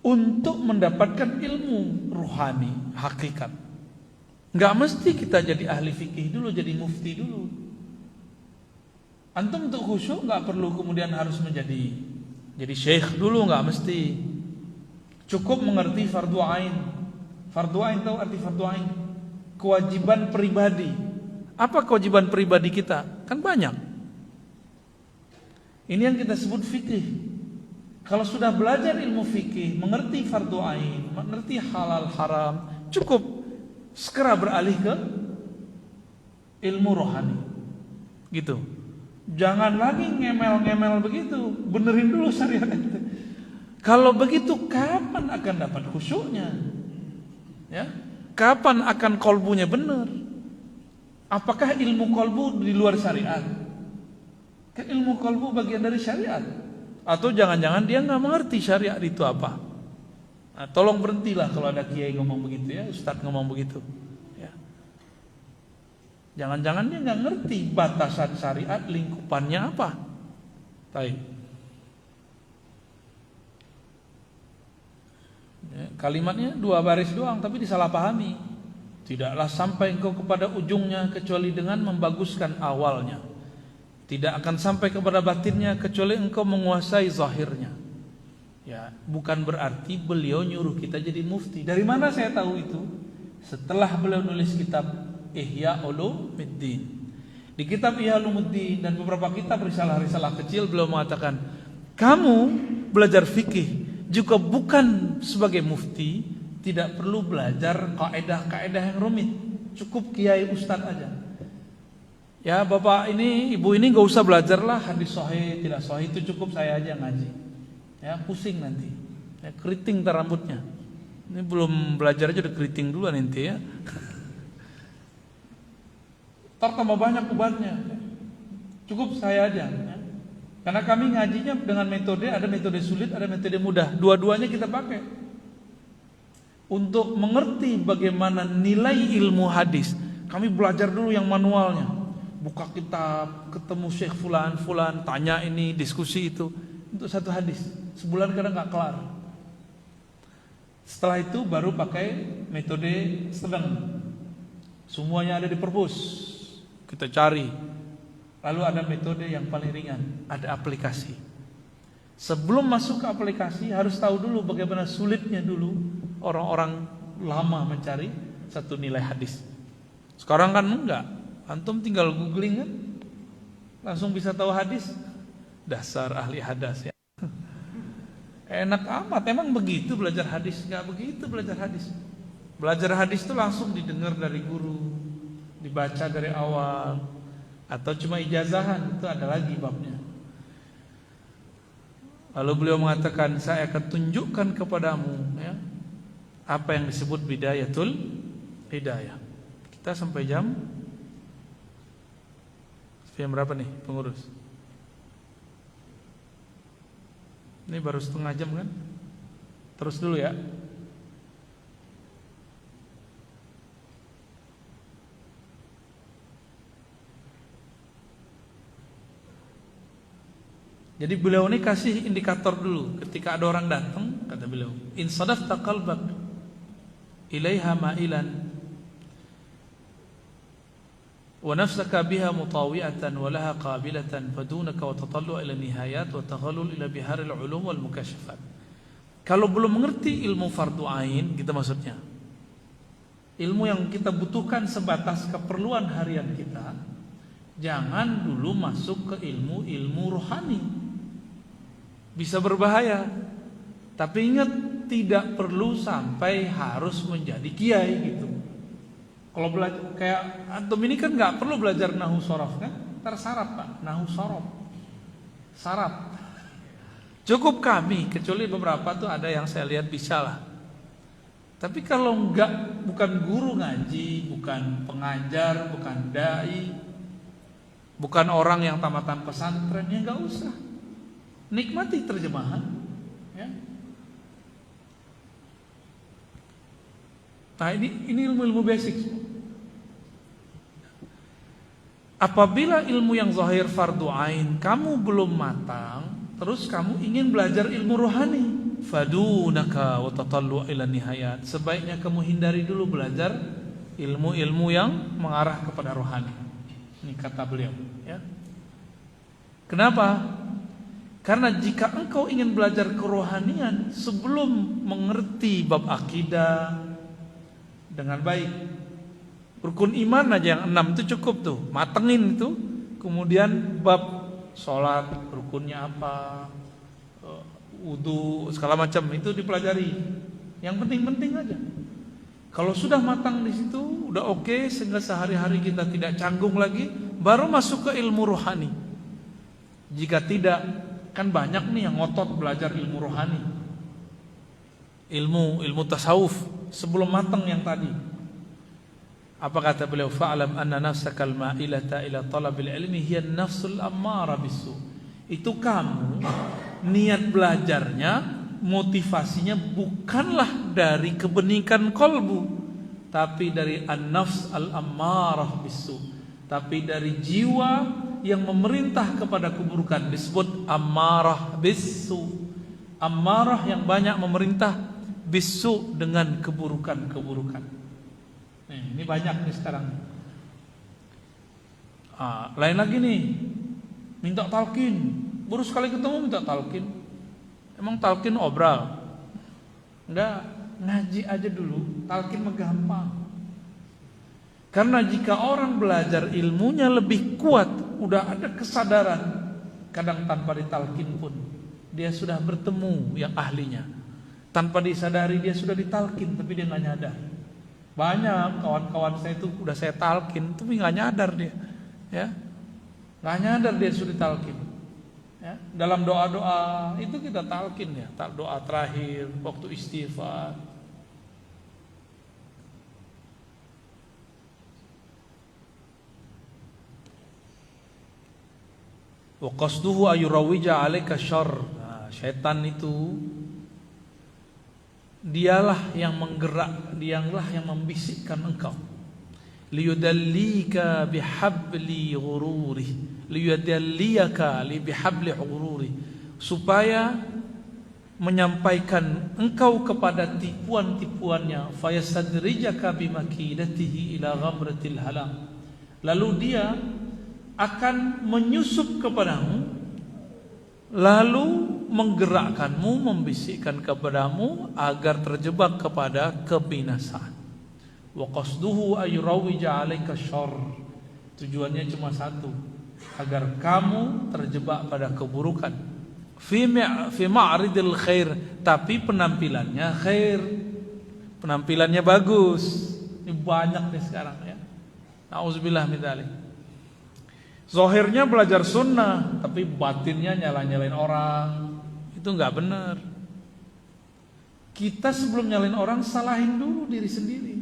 untuk mendapatkan ilmu rohani, hakikat. Nggak mesti kita jadi ahli fikih dulu, jadi mufti dulu. Antum untuk khusyuk nggak perlu kemudian harus menjadi syekh dulu, nggak mesti. Cukup mengerti fardu ain. Fardu ain, tahu arti fardu ain? Kewajiban pribadi. Apa kewajiban pribadi kita? Kan banyak. Ini yang kita sebut fikih. Kalau sudah belajar ilmu fikih, mengerti fardu ain, mengerti halal haram, cukup segera beralih ke ilmu rohani. Gitu. Jangan lagi ngemel-ngemel begitu. Benerin dulu syariat itu. Kalau begitu kapan akan dapat khusyuknya? Ya? Kapan akan kolbunya benar? Apakah ilmu kolbu di luar syariat? Kan ilmu kolbu bagian dari syariat. Atau jangan-jangan dia nggak mengerti syariat itu apa? Nah, tolong berhentilah kalau ada kiai ngomong begitu ya, ustadz ngomong begitu. Ya. Jangan-jangan dia nggak ngerti batasan syariat, lingkupannya apa? Baik. Ya, kalimatnya 2 baris doang, tapi disalahpahami. Tidaklah sampai engkau kepada ujungnya kecuali dengan membaguskan awalnya. Tidak akan sampai kepada batinnya kecuali engkau menguasai zahirnya. Ya, bukan berarti beliau nyuruh kita jadi mufti. Dari mana saya tahu itu? Setelah beliau nulis kitab Ihya Ulumuddin. Di kitab Ihya Ulumuddin dan beberapa kitab risalah-risalah kecil beliau mengatakan, kamu belajar fikih juga bukan sebagai mufti, tidak perlu belajar kaidah-kaidah yang rumit. Cukup kiai ustaz aja. Ya bapak ini, ibu ini gak usah belajar lah hadis sahih, tidak sahih, itu cukup saya aja ngaji. Ya pusing nanti, ya, keriting tar rambutnya. Ini belum belajar aja udah keriting duluan nanti ya. Tar tambah banyak ubatnya. Cukup saya aja ya. Karena kami ngajinya dengan metode, ada metode sulit, ada metode mudah. Dua-duanya kita pakai. Untuk mengerti bagaimana nilai ilmu hadis, kami belajar dulu yang manualnya. Buka kitab, ketemu Syekh fulan, tanya ini, diskusi itu. Untuk satu hadis, sebulan kadang gak kelar. Setelah itu baru pakai metode sedang. Semuanya ada di perpus. Kita cari. Lalu ada metode yang paling ringan, ada aplikasi. Sebelum masuk ke aplikasi harus tahu dulu bagaimana sulitnya dulu orang-orang lama mencari satu nilai hadis. Sekarang kan enggak. Antum tinggal googling kan, langsung bisa tahu hadis. Dasar ahli hadis ya. Enak amat, emang begitu belajar hadis? Enggak begitu belajar hadis. Belajar hadis itu langsung didengar dari guru, dibaca dari awal, atau cuma ijazahan, itu ada lagi babnya. Lalu beliau mengatakan, saya akan tunjukkan kepadamu ya, apa yang disebut bidayatul hidayah. Kita sampai jam berapa nih pengurus? Ini baru setengah jam kan? Terus dulu ya. Jadi beliau ini kasih indikator dulu. Ketika ada orang datang, kata beliau, in sadafta qalbak ilaiha ma'ilan wa nafsaka biha mutawi'atan wa laha qabilatan fadunaka wa tatallu' ila nihayat wa taghallul ila biharil ulum wal mukashafat. Kalau belum mengerti ilmu fardu ain, kita maksudnya ilmu yang kita butuhkan sebatas keperluan harian kita, jangan dulu masuk ke ilmu rohani. Bisa berbahaya. Tapi ingat, tidak perlu sampai harus menjadi kiai gitu. Kalau belajar kayak antum ini kan nggak perlu belajar nahu sorof kan? Tersarap pak, nahu sorof, sarap. Cukup kami, kecuali beberapa tuh ada yang saya lihat bisa lah. Tapi kalau enggak, bukan guru ngaji, bukan pengajar, bukan dai, bukan orang yang tamatan pesantren, ya enggak usah. Nikmati terjemahan, ya. Nah, ini ilmu-ilmu basic. Apabila ilmu yang zahir fardu ain kamu belum matang, terus kamu ingin belajar ilmu rohani, fadunaka wa tatallu ila nihayat, sebaiknya kamu hindari dulu belajar ilmu-ilmu yang mengarah kepada rohani. Ini kata beliau, ya. Kenapa? Karena jika engkau ingin belajar kerohanian sebelum mengerti bab akidah dengan baik, rukun iman aja yang 6 itu cukup tuh, matengin itu. Kemudian bab sholat, rukunnya apa, wudu, segala macam itu dipelajari. Yang penting-penting aja. Kalau sudah matang di situ, udah oke, sehingga sehari-hari kita tidak canggung lagi, baru masuk ke ilmu rohani. Jika tidak, kan banyak nih yang ngotot belajar ilmu rohani, ilmu tasawuf sebelum matang yang tadi. Apa kata beliau? Fa'lam anna nafsakal ma'ilata ila talabil ilmi hiya nafsul ammara bisu. Itu kamu niat belajarnya, motivasinya bukanlah dari kebeningan kolbu, tapi dari an-nafs al-ammarah bisu, tapi dari jiwa yang memerintah kepada keburukan, disebut ammarah bisu. Ammarah yang banyak memerintah, bisu dengan keburukan-keburukan. Ini banyak nih sekarang. Lain lagi nih, minta talqin. Baru sekali ketemu minta talqin. Emang talqin obral? Enggak, ngaji aja dulu. Talqin mah gampang. Karena jika orang belajar ilmunya lebih kuat, udah ada kesadaran, kadang tanpa ditalqin pun dia sudah bertemu yang ahlinya. Tanpa disadari dia sudah ditalqin, tapi dia nggak nyadar. Banyak kawan-kawan saya itu udah saya talqin, tapi nggak nyadar dia, ya, nggak nyadar dia sudah talqin. Ya, dalam doa-doa itu kita talqin ya, doa terakhir waktu istighfar. Wa qasduhu ayurawija 'alaika syarr. Syaitan itu dialah yang menggerak, dialah yang membisikkan engkau. Liyudallika bihabli ghururi, liyudalliyaka bihabli ghururi, supaya menyampaikan engkau kepada tipuan-tipuannya. Fayasadrijaka bimakidatihi ila ghamratil halam. Lalu dia akan menyusup kepadamu, lalu menggerakkanmu, membisikkan kepadamu agar terjebak kepada kebinasaan. Wa qasduhu ayurawija 'alaika syarr. Tujuannya cuma satu, agar kamu terjebak pada keburukan. Fi ma'ridil khair, tapi penampilannya khair, penampilannya bagus. Ini banyak nih sekarang, ya. Nauzubillah min dzalik. Zahirnya belajar sunnah, tapi batinnya nyala-nyalain orang. Itu nggak benar. Kita sebelum nyalain orang, salahin dulu diri sendiri.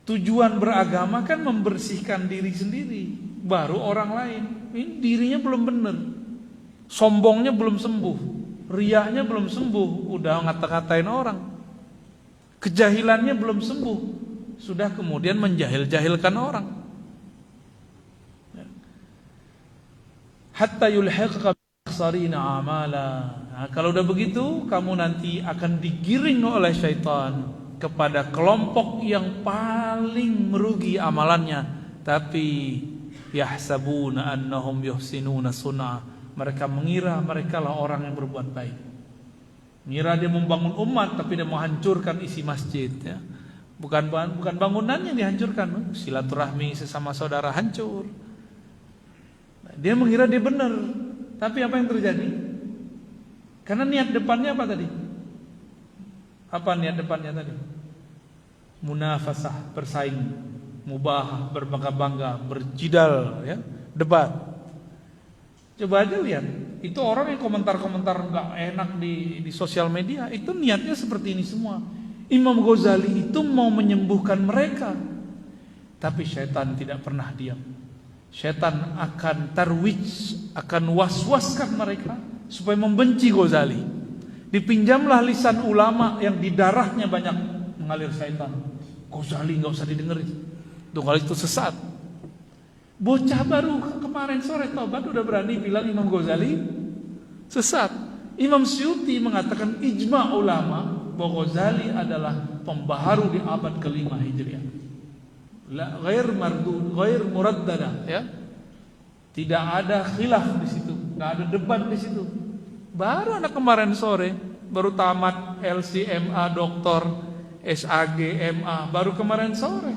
Tujuan beragama kan membersihkan diri sendiri, baru orang lain. Ini dirinya belum benar, sombongnya belum sembuh, riaknya belum sembuh, udah ngata-ngatain orang. Kejahilannya belum sembuh, sudah kemudian menjahil-jahilkan orang. Hatta yulhiqka bi'akhsarina amala. Nah, kalau udah begitu, kamu nanti akan digiring oleh syaitan kepada kelompok yang paling merugi amalannya, tapi yahsabuna annahum yuhsinuna sun'a. Mereka mengira mereka lah orang yang berbuat baik. Mengira dia membangun umat, tapi dia menghancurkan isi masjid, ya. Bukan bangunannya dihancurkan, silaturahmi sesama saudara hancur. Dia mengira dia benar, tapi apa yang terjadi? Karena niat depannya apa tadi? Apa niat depannya tadi? Munafasah, bersaing, mubah, berbangga-bangga, berjidal, ya, debat. Coba aja lihat, Itu orang yang komentar-komentar nggak enak di sosial media, itu niatnya seperti ini semua. Imam Ghazali itu mau menyembuhkan mereka, tapi syaitan tidak pernah diam. Syaitan akan tarwij, akan waswaskan mereka supaya membenci Ghazali. Dipinjamlah lisan ulama yang di darahnya banyak mengalir syaitan. Ghazali nggak usah didengerin, Ghazali itu sesat. Bocah baru kemarin sore tobat udah berani bilang Imam Ghazali sesat. Imam Suyuti mengatakan ijma ulama bahwa Ghazali adalah pembaharu di abad ke-5 Hijriah. La ghair mardud, ghair muraddada, ya. Tidak ada khilaf di situ, enggak ada debat di situ. Baru anak kemarin sore baru tamat LCMA doktor, SAG MA baru kemarin sore.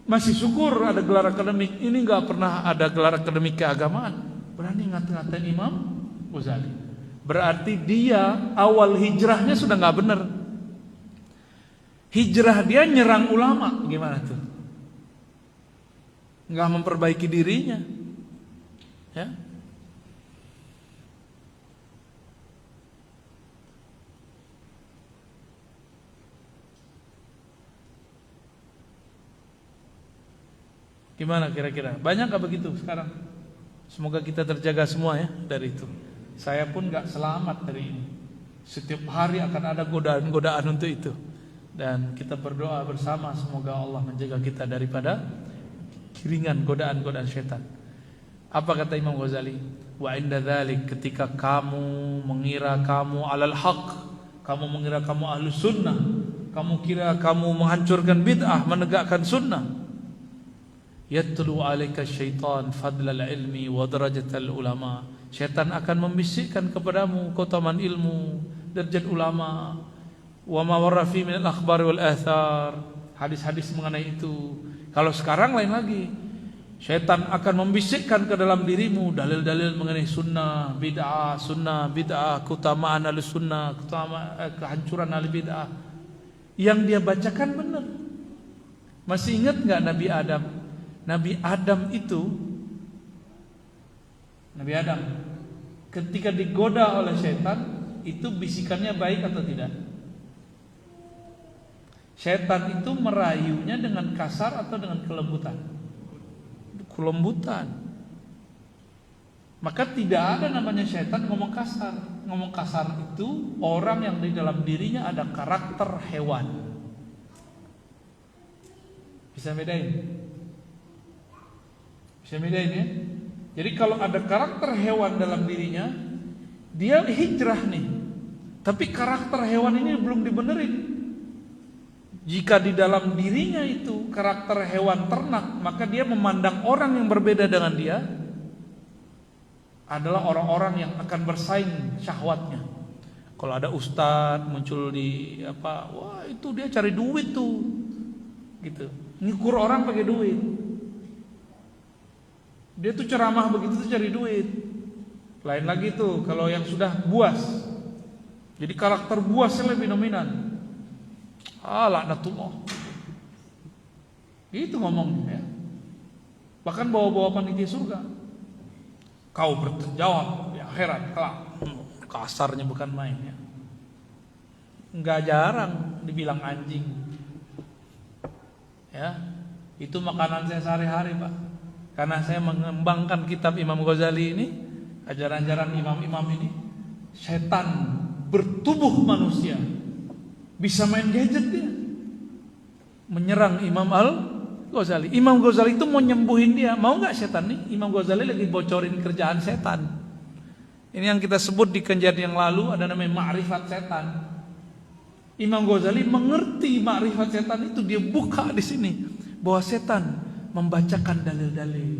Masih syukur ada gelar akademik. Ini enggak pernah ada gelar akademik keagamaan. Berani ngata-ngatain Imam Ghazali. Berarti dia awal hijrahnya sudah enggak benar. Hijrah dia nyerang ulama. Gimana tuh? Enggak memperbaiki dirinya. Ya. Gimana kira-kira? Banyak gak begitu sekarang? Semoga kita terjaga semua ya dari itu. Saya pun gak selamat dari ini. Setiap hari akan ada godaan-godaan untuk itu. Dan kita berdoa bersama semoga Allah menjaga kita daripada ringan godaan-godaan syaitan. Apa kata Imam Ghazali? Wa inda dzalik, ketika kamu mengira kamu alal haq, kamu mengira kamu ahlus sunnah, kamu kira kamu menghancurkan bid'ah, menegakkan sunnah, yatlu alaika syaitan fadlal ilmi wa darajatal ulama. Syaitan akan membisikkan kepadamu keutamaan ilmu, derajat ulama, wa ma warra fi min al-akhbar wal athar, hadis-hadis mengenai itu. Kalau sekarang lain lagi, syaitan akan membisikkan ke dalam dirimu dalil-dalil mengenai sunnah, bid'ah, keutamaan ahli sunnah, kehancuran ahli bid'ah. Yang dia bacakan benar. Masih ingat enggak Nabi Adam? Nabi Adam ketika digoda oleh syaitan, itu bisikannya baik atau tidak? Syaitan itu merayunya dengan kasar atau dengan kelembutan? Kelembutan. Maka tidak ada namanya syaitan ngomong kasar. Ngomong kasar itu orang yang di dalam dirinya ada karakter hewan. Bisa bedain? Bisa bedain ya? Jadi kalau ada karakter hewan dalam dirinya, dia hijrah nih. Tapi karakter hewan ini belum dibenerin. Jika di dalam dirinya itu karakter hewan ternak, maka dia memandang orang yang berbeda dengan dia adalah orang-orang yang akan bersaing syahwatnya. Kalau ada ustadz muncul di wah itu dia cari duit tuh, gitu. Ngukur orang pakai duit. Dia tuh ceramah begitu tuh cari duit. Lain lagi tuh kalau yang sudah buas. Jadi karakter buasnya lebih dominan. Laknatullah. Itu ngomongnya ya. Bahkan bawa-bawa panitia surga. Kau bertanggung jawab di akhirat kelak. Kasarnya bukan main ya. Enggak jarang dibilang anjing. Ya. Itu makanan saya sehari-hari, Pak. Karena saya mengembangkan kitab Imam Ghazali ini, ajaran-ajaran imam-imam ini, setan bertubuh manusia. Bisa main gadget dia. Menyerang Imam Al-Ghazali. Imam Ghazali itu mau nyembuhin dia. Mau gak setan nih? Imam Ghazali lagi bocorin kerjaan setan. Ini yang kita sebut di kajian yang lalu ada namanya ma'rifat setan. Imam Ghazali mengerti ma'rifat setan itu. Dia buka di sini bahwa setan membacakan dalil-dalil.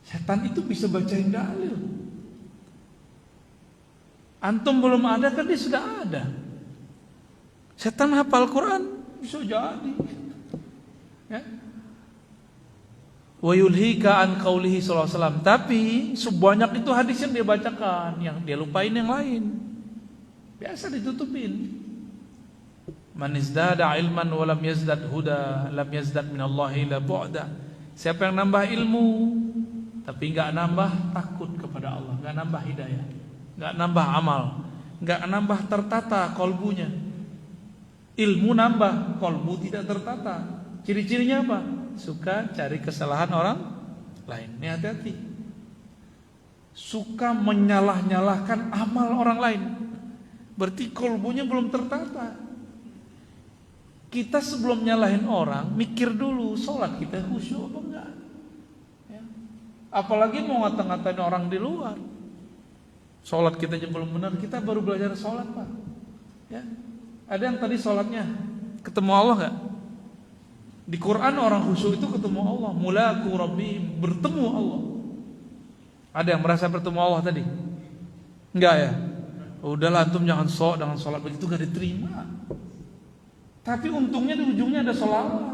Setan itu bisa bacain dalil. Antum belum ada kan dia sudah ada. Setan hafal Quran bisa jadi. Ya. Wa yulhika an qaulihi sallallahu alaihi wasallam. Tapi sebanyak itu hadis yang dia bacakan, yang dia lupain yang lain. Biasa ditutupin. Man izdada ilman wa lam yazdad huda, lam yazdad minallahi illa bu'da. Siapa yang nambah ilmu tapi enggak nambah takut kepada Allah, nggak nambah hidayah, nggak nambah amal, nggak nambah tertata kolbunya. Ilmu nambah, kolbu tidak tertata. Ciri-cirinya apa? Suka cari kesalahan orang lain. Ini hati-hati. Suka menyalah-nyalahkan amal orang lain. Berarti kolbunya belum tertata. Kita sebelum nyalahin orang, mikir dulu sholat kita khusyuk apa enggak. Ya. Apalagi mau ngata-ngatain orang di luar. Sholat kita aja belum benar, kita baru belajar sholat, Pak. Ya. Ada yang tadi sholatnya ketemu Allah enggak? Di Quran orang khusyuk itu ketemu Allah. Mulaku Rabbi, bertemu Allah. Ada yang merasa bertemu Allah tadi? Enggak ya? Udahlah antum jangan sok dengan sholat begitu gak diterima. Tapi untungnya di ujungnya ada sholawat.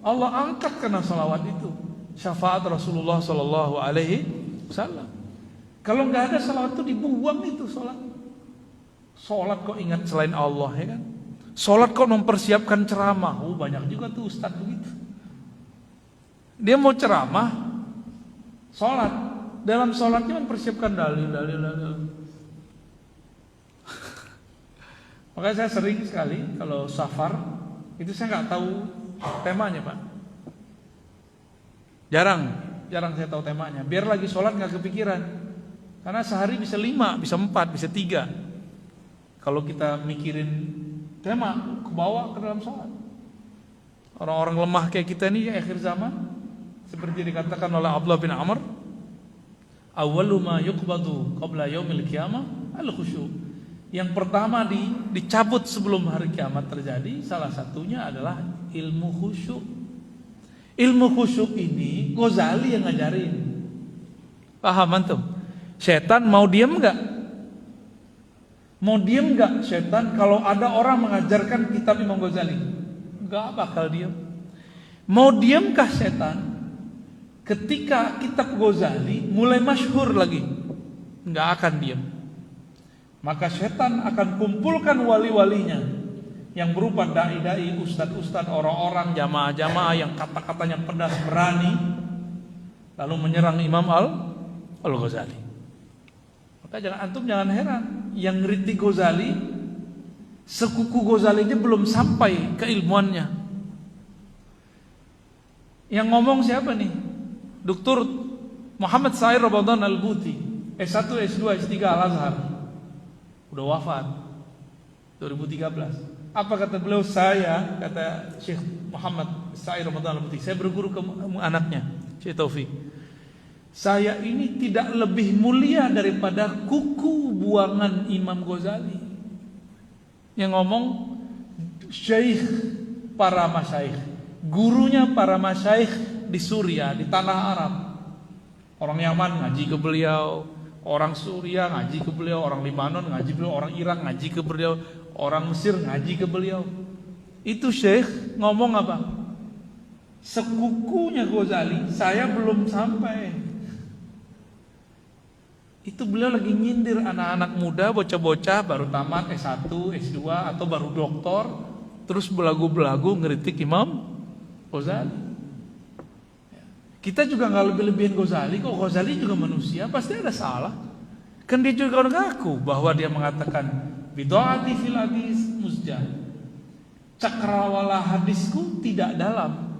Allah angkat karena sholawat itu. Syafaat Rasulullah Sallallahu Alaihi Wasallam. Kalau nggak ada sholawat itu dibuang itu sholat. Sholat kok ingat selain Allah ya kan? Sholat kok mempersiapkan ceramah. Banyak juga tuh ustadz begitu. Dia mau ceramah, sholat. Dalam sholatnya mempersiapkan dalil. Makanya saya sering sekali kalau safar itu saya nggak tahu temanya, Pak. Jarang saya tahu temanya. Biar lagi sholat nggak kepikiran. Karena sehari bisa 5, bisa 4, bisa 3. Kalau kita mikirin tema, kebawa ke dalam sholat. Orang-orang lemah kayak kita ini akhir zaman, seperti dikatakan oleh Abdullah bin Amr, awwalu ma yuqbadu qabla yaumil qiyamah al-khusyuk. Yang pertama dicabut sebelum hari kiamat terjadi, salah satunya adalah ilmu khusyuk. Ilmu khusyuk ini Ghazali yang ngajarin. Paham antum? Setan mau diam enggak? Mau diam enggak setan kalau ada orang mengajarkan kitab Imam Ghazali? Enggak bakal diam. Mau diamkah setan ketika kitab Ghazali mulai masyhur lagi? Enggak akan diam. Maka setan akan kumpulkan wali-walinya yang berupa dai-dai, ustad-ustad, orang-orang jamaah-jamaah yang kata-katanya pedas berani, lalu menyerang Imam Al-Ghazali. Maka antum jangan heran, yang ngeritik Ghazali, sekuku Ghazali aja belum sampai keilmuannya. Yang ngomong siapa nih? Dr. Muhammad Sair Ramadan Al-Buti, S1, S2, S3 Al-Azhar. Udah wafat 2013. Apa kata beliau? Kata Syekh Muhammad Sair Ramadan Al-Buti, saya berguru ke anaknya Syekh Taufik. Saya ini tidak lebih mulia daripada kuku buangan Imam Ghazali. Yang ngomong Syekh para masyaikh, gurunya para masyaikh di Suriah, di tanah Arab. Orang Yaman ngaji ke beliau, orang Suriah ngaji ke beliau, orang Libanon ngaji ke beliau, orang Irak ngaji ke beliau, orang Mesir ngaji ke beliau. Itu Syekh ngomong apa? Sekukunya Ghazali saya belum sampai. Itu beliau lagi nyindir anak-anak muda, bocah-bocah baru tamat S1, S2 atau baru doktor, terus belagu-belagu ngeritik Imam Ghazali. Kita juga nggak lebih-lebihin Ghazali kok. Ghazali juga manusia, pasti ada salah. Kan dia juga ngaku bahwa dia mengatakan bidoati fil hadis musjah. Cakrawala hadisku tidak dalam.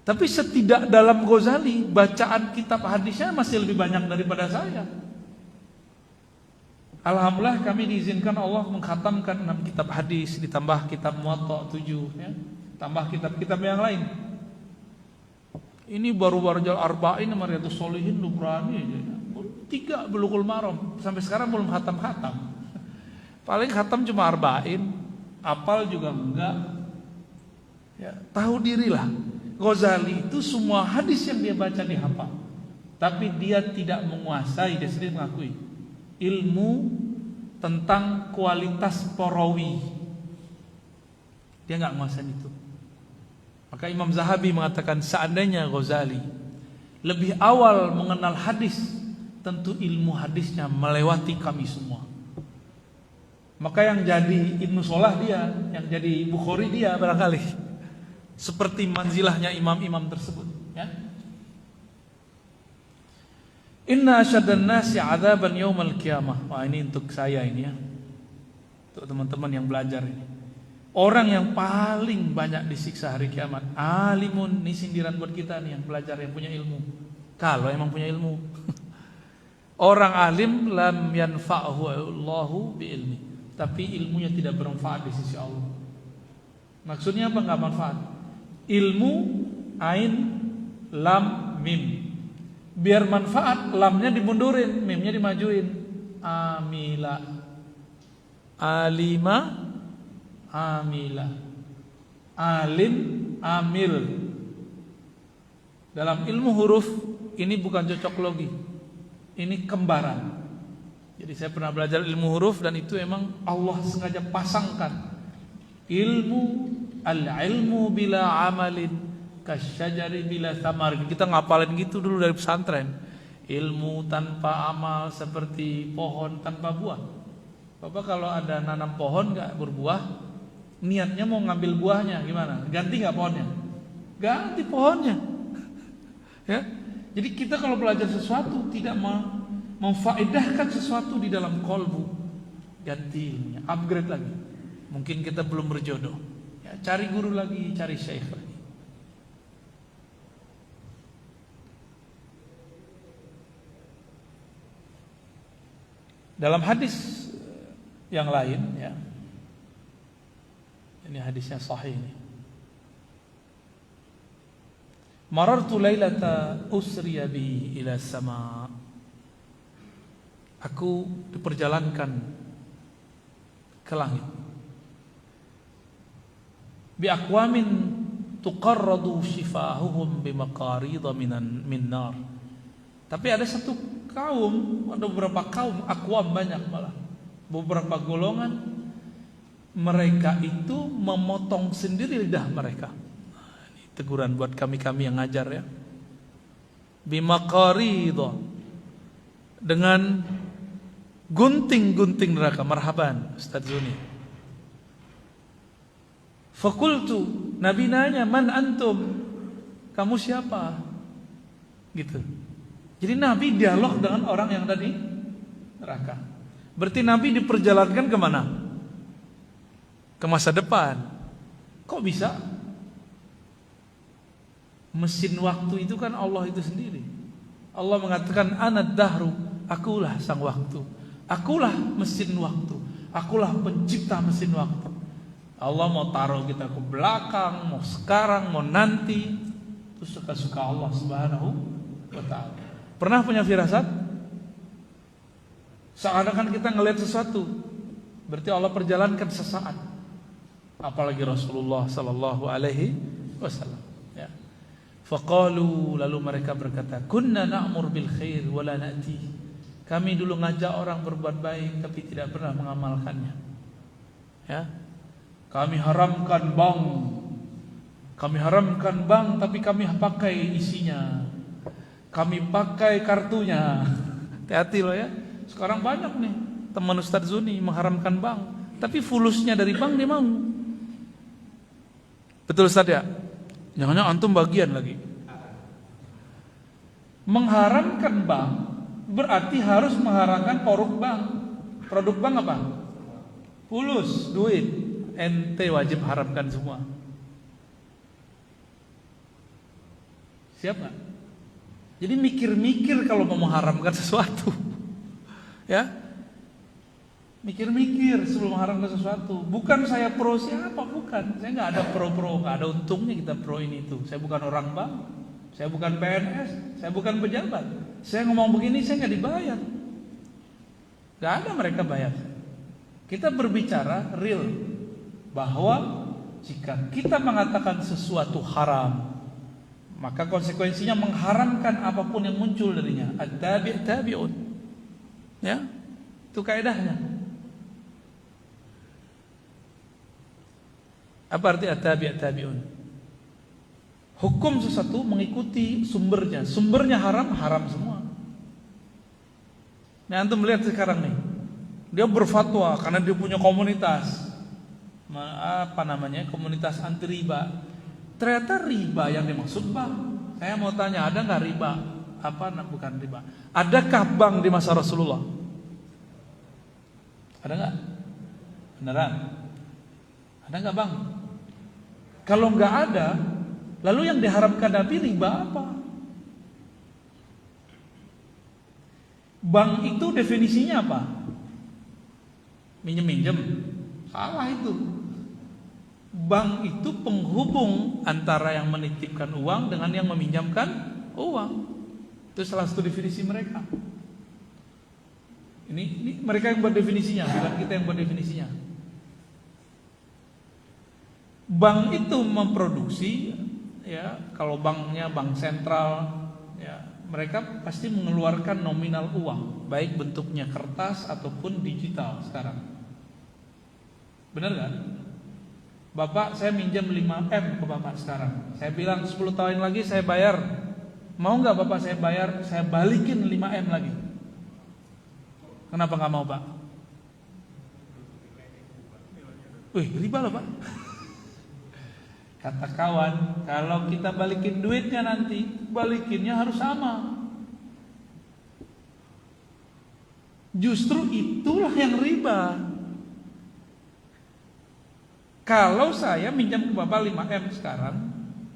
Tapi setidak dalam Ghazali, bacaan kitab hadisnya masih lebih banyak daripada saya. Alhamdulillah kami diizinkan Allah mengkhatamkan 6 kitab hadis, ditambah kitab Muwatta 7 ya. Tambah kitab-kitab yang lain. Ini baru Jal Arba'in sama Riyadhus Shalihin lu berani aja. 3 Bulughul Maram, sampai sekarang belum khatam-khatam. Paling khatam cuma Arba'in, apal juga enggak. Ya, tahu dirilah. Ghazali itu semua hadis yang dia baca dihafal. Tapi dia tidak menguasai, dia sendiri mengakui, ilmu tentang kualitas perawi. Dia enggak menguasai itu. Maka Imam Zahabi mengatakan seandainya Ghazali lebih awal mengenal hadis, tentu ilmu hadisnya melewati kami semua. Maka yang jadi Ibnu Solah dia, yang jadi Bukhari dia barangkali. Seperti manzilahnya imam-imam tersebut ya. Inna asyaddan nasi 'adzaban yaumal qiyamah. Wah, ini untuk saya ini ya. Untuk teman-teman yang belajar ini. Orang yang paling banyak disiksa hari kiamat, alimun. Ini sindiran buat kita nih yang belajar, yang punya ilmu. Kalau emang punya ilmu. Orang alim lam yanfa'hu Allahu bi ilmi. Tapi ilmunya tidak bermanfaat di sisi Allah. Maksudnya apa enggak manfaat? Ilmu ain lam mim. Biar manfaat, lamnya dimundurin, mimnya dimajuin. Amila, alima, amila, alim, amil. Dalam ilmu huruf ini bukan cocok logi, ini kembaran. Jadi saya pernah belajar ilmu huruf dan itu emang Allah sengaja pasangkan ilmu, al-ilmu bila amalin kasyajari bila thamar. Kita ngapalin gitu dulu dari pesantren. Ilmu tanpa amal seperti pohon tanpa buah. Bapak kalau ada nanam pohon gak berbuah, niatnya mau ngambil buahnya gimana? Ganti gak pohonnya? Ganti pohonnya. Ya. Jadi kita kalau belajar sesuatu tidak memfaedahkan sesuatu di dalam kolbu, ganti ilmunya, upgrade lagi. Mungkin kita belum berjodoh, ya, cari guru lagi, cari syekh lagi. Dalam hadis yang lain, ya, ini hadisnya sahih ini. Marartu lailata usriya bi ila sama. Aku diperjalankan ke langit. Bi aqwamin tuqarradu shifahuhum bi maqarid min nar. Tapi ada satu kaum, ada beberapa kaum, aqwam banyak malah. Beberapa golongan mereka itu memotong sendiri lidah mereka. Ini teguran buat kami-kami yang ngajar ya. Bi maqarid, dengan gunting-gunting neraka. Marhaban Ustaz Zuni. Fakultu, Nabi nanya, man antum? Kamu siapa? Gitu. Jadi Nabi dialog dengan orang yang tadi neraka. Berarti Nabi diperjalankan kemana? Ke masa depan. Kok bisa? Mesin waktu itu kan Allah itu sendiri. Allah mengatakan anad dahru, akulah sang waktu. Akulah mesin waktu. Akulah pencipta mesin waktu. Allah mau taruh kita ke belakang, mau sekarang, mau nanti, itu suka-suka Allah Subhanahu wa ta'ala. Pernah punya firasat? Seakan-akan kita ngelihat sesuatu, berarti Allah perjalankan sesaat. Apalagi Rasulullah sallallahu alaihi wasallam, ya. Faqalu, lalu mereka berkata, kunna na'mur bil khair wa la na'ti. Kami dulu ngajak orang berbuat baik tapi tidak pernah mengamalkannya. Ya. Kami haramkan bank. Kami haramkan bank tapi kami pakai isinya. Kami pakai kartunya. Hati-hati loh ya. Sekarang banyak nih teman Ustaz Zuni mengharamkan bank, tapi fulusnya dari bank dia mau. Betul Ustaz ya? Jangan-jangan antum bagian lagi. Mengharamkan bank berarti harus mengharamkan produk bank. Produk bank apa? Fulus, duit. Ente wajib haramkan semua. Siap gak? Jadi mikir-mikir kalau mau mengharamkan sesuatu. Ya. Mikir-mikir sebelum mengharamkan sesuatu. Bukan saya pro siapa, bukan. Saya enggak ada pro-pro, enggak ada untungnya kita pro ini itu. Saya bukan orang bank, saya bukan PNS, saya bukan pejabat. Saya ngomong begini saya enggak dibayar. Enggak ada mereka bayar. Kita berbicara real bahwa jika kita mengatakan sesuatu haram, maka konsekuensinya mengharamkan apapun yang muncul darinya. At-tabi' tabi'un. Ya. Itu kaidahnya. Apa arti at-tabi' tabi'un? Hukum sesuatu mengikuti sumbernya. Sumbernya haram, haram semua. Nah, antum melihat sekarang nih. Dia berfatwa karena dia punya komunitas. Apa namanya? Komunitas anti riba. Ternyata riba yang dimaksud bank. Saya mau tanya, ada nggak riba? bukan riba. Adakah bank di masa Rasulullah? Ada nggak? Beneran? Ada nggak bank? Kalau nggak ada, lalu yang diharamkan Nabi riba apa? Bank itu definisinya apa? Minjem-minjem. Salah itu. Bank itu penghubung antara yang menitipkan uang dengan yang meminjamkan uang. Itu salah satu definisi mereka. Ini mereka yang buat definisinya, bukan kita yang buat definisinya. Bank itu memproduksi, ya, kalau banknya bank sentral, ya, mereka pasti mengeluarkan nominal uang, baik bentuknya kertas ataupun digital sekarang. Benar kan? Bapak, saya minjam 5M ke Bapak sekarang. Saya bilang 10 tahun lagi saya bayar. Mau nggak Bapak saya bayar, saya balikin 5M lagi? Kenapa nggak mau, Pak? Wih, riba loh, Pak. Kata kawan, kalau kita balikin duitnya nanti, balikinnya harus sama. Justru itulah yang riba. Kalau saya minjam ke Bapak 5M sekarang,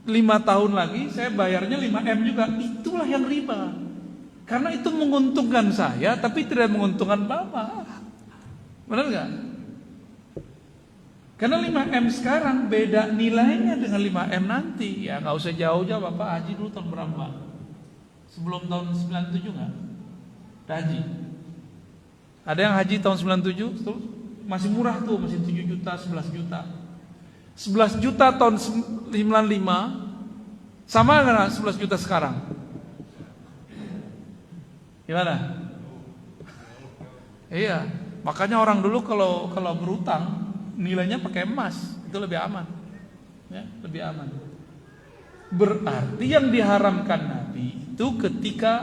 5 tahun lagi saya bayarnya 5M juga, itulah yang riba. Karena itu menguntungkan saya, tapi tidak menguntungkan Bapak. Benar gak? Karena 5M sekarang beda nilainya dengan 5M nanti. Ya gak usah jauh-jauh, Bapak haji dulu tahun berapa? Sebelum tahun 97 gak? Udah haji? Ada yang haji tahun 97? Masih murah tuh, masih 7 juta, 11 juta. 11 juta tahun 95 sama dengan 11 juta sekarang. Gimana? Iya, makanya orang dulu kalau berutang nilainya pakai emas, itu lebih aman. Ya, lebih aman. Berarti yang diharamkan Nabi itu ketika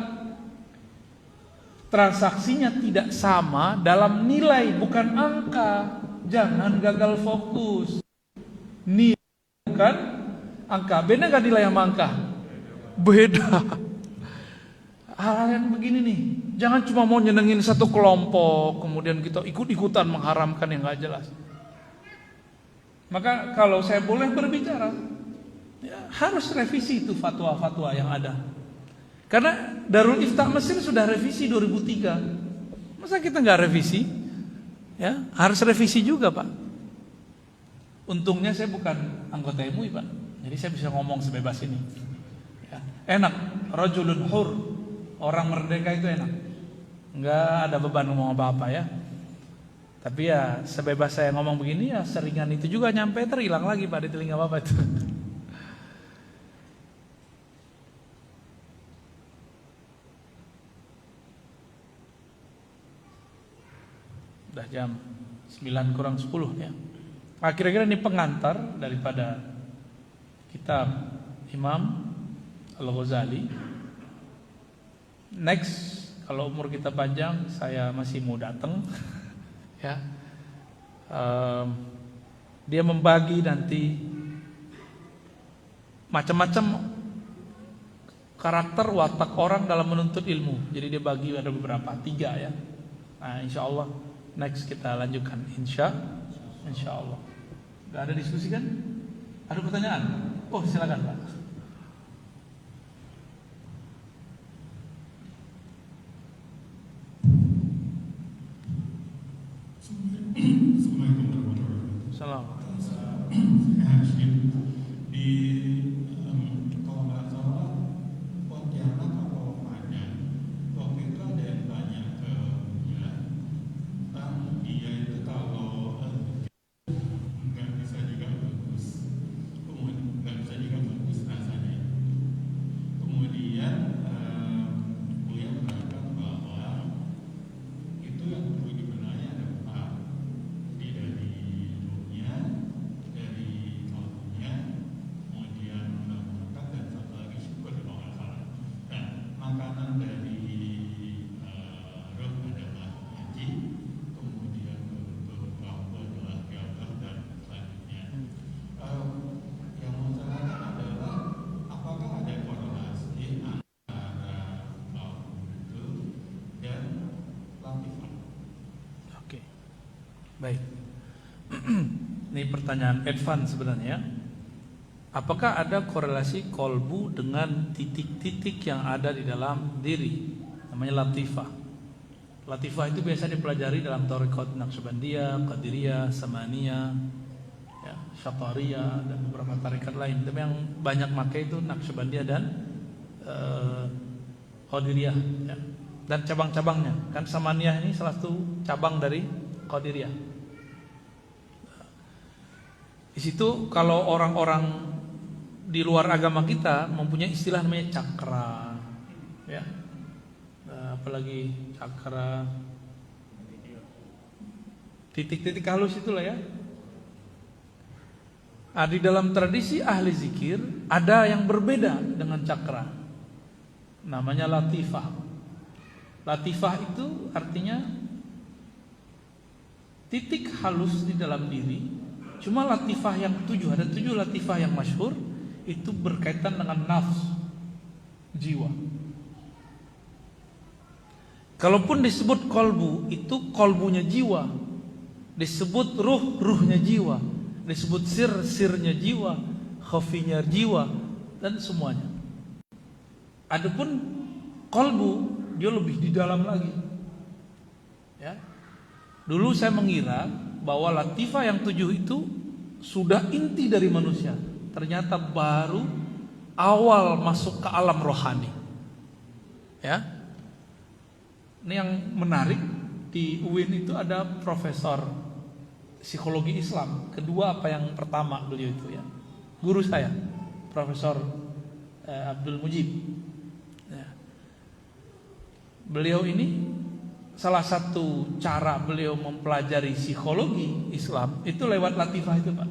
transaksinya tidak sama dalam nilai, bukan angka. Jangan gagal fokus. Nilai bukan angka. Beda gak nilai sama angka? Beda. Hal yang begini nih, jangan cuma mau nyenengin satu kelompok, kemudian kita ikut-ikutan mengharamkan yang gak jelas. Maka kalau saya boleh berbicara, ya, harus revisi itu fatwa-fatwa yang ada. Karena Darul Ifta Mesir sudah revisi 2003. Masa kita nggak revisi? Ya, harus revisi juga, Pak. Untungnya saya bukan anggota MUI, Pak. Jadi saya bisa ngomong sebebas ini. Ya, enak, rajulun hur, orang merdeka itu enak. Nggak ada beban ngomong apa-apa ya. Tapi ya sebebas saya ngomong begini ya seringan itu juga nyampe terhilang lagi, Pak, di telinga Bapak itu. Udah jam 9 kurang 10 ya. Nah, kira-kira ini pengantar daripada kitab Imam Al-Ghazali. Next, kalau umur kita panjang, saya masih mau datang. Ya, dia membagi nanti macam-macam karakter watak orang dalam menuntut ilmu. Jadi dia bagi ada beberapa, 3 ya. Nah, insya Allah next kita lanjutkan, insya Allah. Gak ada diskusi kan? Ada pertanyaan? Oh, silakan, Pak. Assalamualaikum warahmatullahi wabarakatuh. Salam. Di kalau nggak salah Pontianak atau Padang waktu itu ada yang tanya ke dia tentang dia itu kalau nggak bisa juga bagus, kemudian nggak bisa juga bagus rasanya. Kemudian Buya mengatakan bahwa itu yang perlu dibenahi ada 4. Dari dunia, dari kalbunya, kemudian Baik. Ini pertanyaan advance sebenarnya. Apakah ada korelasi kolbu dengan titik-titik yang ada di dalam diri? Namanya latifah. Latifah itu biasa dipelajari dalam tarekat Naqsyabandiyah, Qadiriyah, Samaniyah, ya, Syatariyah dan beberapa tarekat lain. Tapi yang banyak pakai itu Naqsyabandiyah dan Qadiriyah, ya. Dan cabang-cabangnya. Kan Samaniyah ini salah satu cabang dari Qadiriyah. Di situ kalau orang-orang di luar agama kita mempunyai istilah namanya cakra, ya. Apalagi cakra, titik-titik halus itulah ya. Di dalam tradisi ahli zikir ada yang berbeda dengan cakra, namanya latifah. Latifah itu artinya titik halus di dalam diri. Cuma latifah yang 7, ada 7 latifah yang masyhur, itu berkaitan dengan nafs, jiwa. Kalaupun disebut kolbu, itu kolbunya jiwa. Disebut ruh, ruhnya jiwa. Disebut sir, sirnya jiwa. Khafinya jiwa. Dan semuanya. Adapun kolbu, dia lebih di dalam lagi, ya. Dulu saya mengira bahwa latifah yang 7 itu sudah inti dari manusia. Ternyata baru awal masuk ke alam rohani, ya. Ini yang menarik, di UIN itu ada profesor psikologi Islam. Kedua apa yang pertama beliau itu, ya, guru saya, Profesor Abdul Mujib, ya. Beliau ini salah satu cara beliau mempelajari psikologi Islam itu lewat latifah itu, Pak.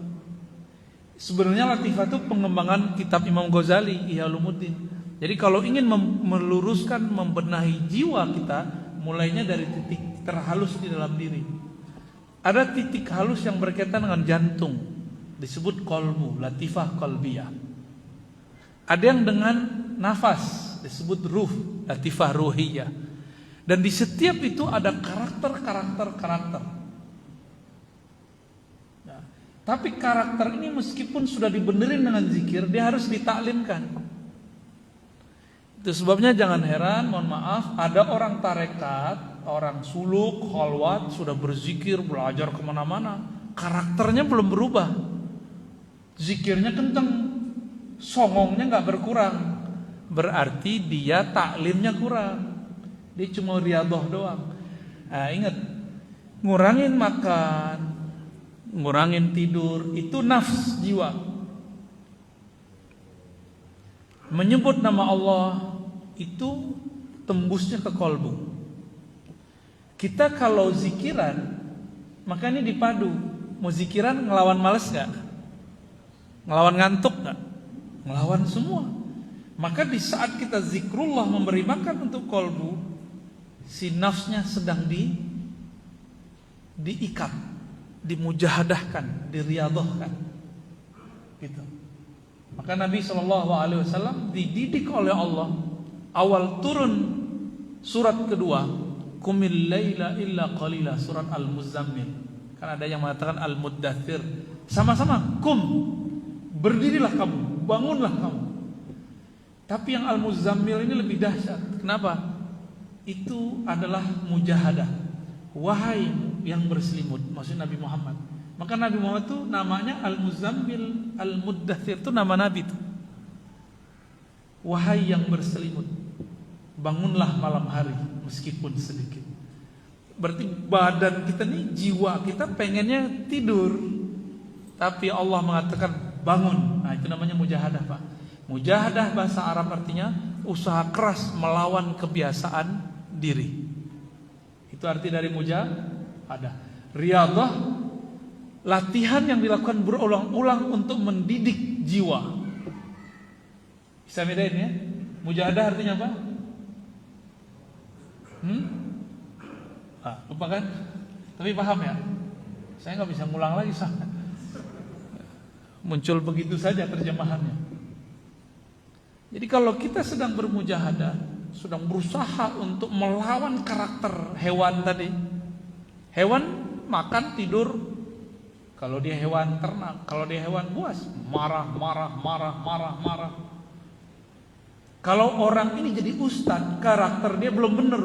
Sebenarnya latifah itu pengembangan kitab Imam Ghazali, Ihya Ulumuddin. Jadi kalau ingin meluruskan, membenahi jiwa kita, mulainya dari titik terhalus di dalam diri. Ada titik halus yang berkaitan dengan jantung, disebut kolbu, latifah kolbiyah. Ada yang dengan nafas, disebut ruh, latifah ruhiyah. Dan di setiap itu ada karakter. Nah, tapi karakter ini meskipun sudah dibenerin dengan zikir, dia harus ditaklimkan. Itu sebabnya jangan heran, mohon maaf, ada orang tarekat, orang suluk, khalwat, sudah berzikir, belajar kemana-mana, karakternya belum berubah. Zikirnya kenceng, songongnya gak berkurang. Berarti dia taklimnya kurang. Dia cuma riyadhah doang. Nah, ingat, ngurangin makan, ngurangin tidur, itu nafs jiwa. Menyebut nama Allah itu tembusnya ke kolbu. Kita kalau zikiran, maka ini dipadu. Mau zikiran ngelawan males gak? Ngelawan ngantuk gak? Ngelawan semua. Maka di saat kita zikrullah memberi makan untuk kolbu, si nafsnya sedang diikat, dimujahadahkan, diriyadhahkan, gitu. Maka Nabi SAW dididik oleh Allah. Awal turun surat kedua, Qumil laila illa qalila, surat Al-Muzammil. Kan ada yang mengatakan Al-Muddathir. Sama-sama, kum, berdirilah kamu, bangunlah kamu. Tapi yang Al-Muzammil ini lebih dahsyat. Kenapa? Itu adalah mujahadah, wahai yang berselimut, maksud Nabi Muhammad. Maka Nabi Muhammad itu namanya Al-Muzammil, Al-Muddathir, itu nama Nabi itu. Wahai yang berselimut, bangunlah malam hari meskipun sedikit. Berarti badan kita nih, jiwa kita pengennya tidur, tapi Allah mengatakan bangun. Nah, itu namanya mujahadah, Pak. Mujahadah bahasa Arab artinya usaha keras melawan kebiasaan diri. Itu arti dari mujahadah. Riyadhah, latihan yang dilakukan berulang-ulang untuk mendidik jiwa. Bisa bedain ya? Mujahadah artinya apa? Lupa kan? Tapi paham ya? Saya nggak bisa ngulang lagi, muncul begitu saja terjemahannya. Jadi kalau kita sedang bermujahadah, sedang berusaha untuk melawan karakter hewan tadi. Hewan makan, tidur. Kalau dia hewan ternak, kalau dia hewan buas, marah. Kalau orang ini jadi ustadz, karakter dia belum bener,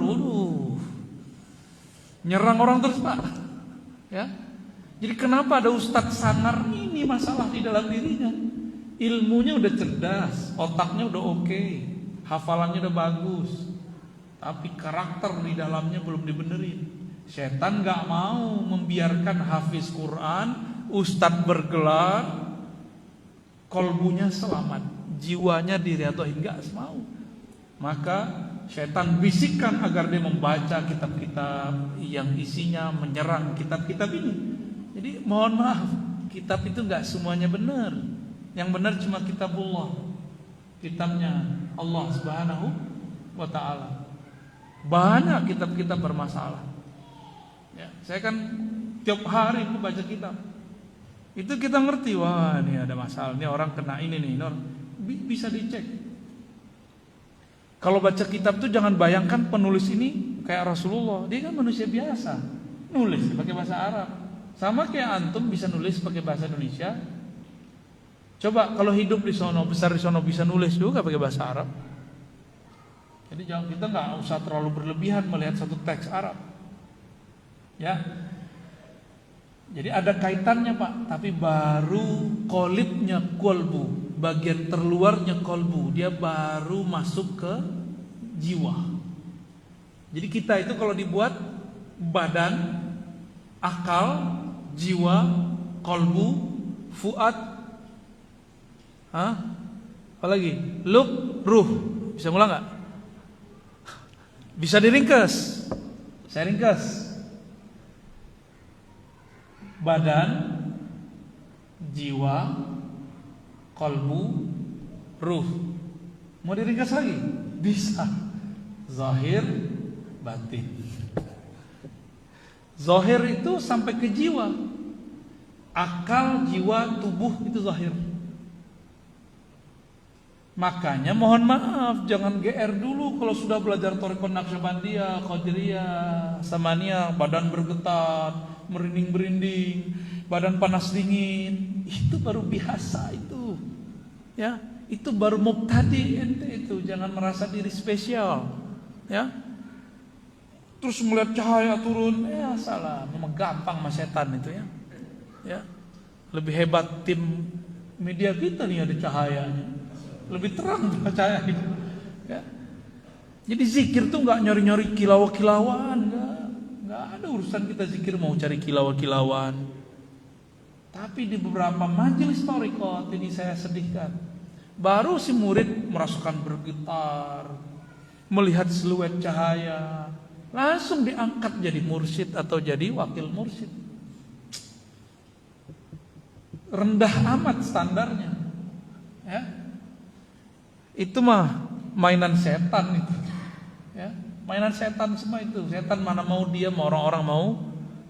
nyerang orang terus Pak. Ya. Jadi kenapa ada ustadz sangar, ini masalah di dalam dirinya. Ilmunya udah cerdas, otaknya udah oke, hafalannya udah bagus, tapi karakter di dalamnya belum dibenerin. Setan gak mau membiarkan hafiz Quran, ustadz bergelar, kolbunya selamat, jiwanya diriyadhoin, gak mau. Maka setan bisikkan agar dia membaca kitab-kitab yang isinya menyerang kitab-kitab ini. Jadi mohon maaf, kitab itu gak semuanya benar. Yang benar cuma kitabullah, kitabnya Allah Subhanahu wa ta'ala. Banyak kitab-kitab bermasalah ya, saya kan tiap hari aku baca kitab. Itu kita ngerti, wah ini ada masalah, ini orang kena ini nih, bisa dicek. Kalau baca kitab tuh jangan bayangkan penulis ini kayak Rasulullah. Dia kan manusia biasa, nulis pakai bahasa Arab. Sama kayak antum bisa nulis pakai bahasa Indonesia. Coba kalau hidup di sono, besar di sono, bisa nulis juga pakai bahasa Arab. Jadi jangan, kita nggak usah terlalu berlebihan melihat satu teks Arab. Ya. Jadi ada kaitannya Pak, tapi baru kolibnya kolbu, bagian terluarnya kolbu, dia baru masuk ke jiwa. Jadi kita itu kalau dibuat badan, akal, jiwa, kolbu, fuad, apa lagi? Lub, ruh. Bisa ngulang nggak? Bisa diringkas. Saya ringkas. Badan, jiwa, kolbu, ruh. Mau diringkas lagi? Bisa. Zahir, batin. Zahir itu sampai ke jiwa. Akal, jiwa, tubuh itu zahir. Makanya mohon maaf, jangan GR dulu kalau sudah belajar Thariqah Naqsyabandiyah, Qadiriyah, Samaniyah, badan bergetar, merinding-merinding, badan panas dingin. Itu baru biasa itu. Ya, itu baru mubtadi ente itu, jangan merasa diri spesial. Ya. Terus melihat cahaya turun, ya salah, memang gampang sama setan itu ya. Ya. Lebih hebat tim media kita nih ada cahayanya. Lebih terang cahaya gitu. Ya. Jadi zikir tuh nggak nyari-nyari kilauan-kilauan, nggak ada urusan kita zikir mau cari kilauan-kilauan. Tapi di beberapa majelis thariqat ini saya sedihkan, baru si murid merasakan bergetar, melihat siluet cahaya, langsung diangkat jadi mursyid atau jadi wakil mursyid. Rendah amat standarnya, ya. Itu mah mainan setan itu, ya, mainan setan semua itu. Setan mana mau dia, mau orang-orang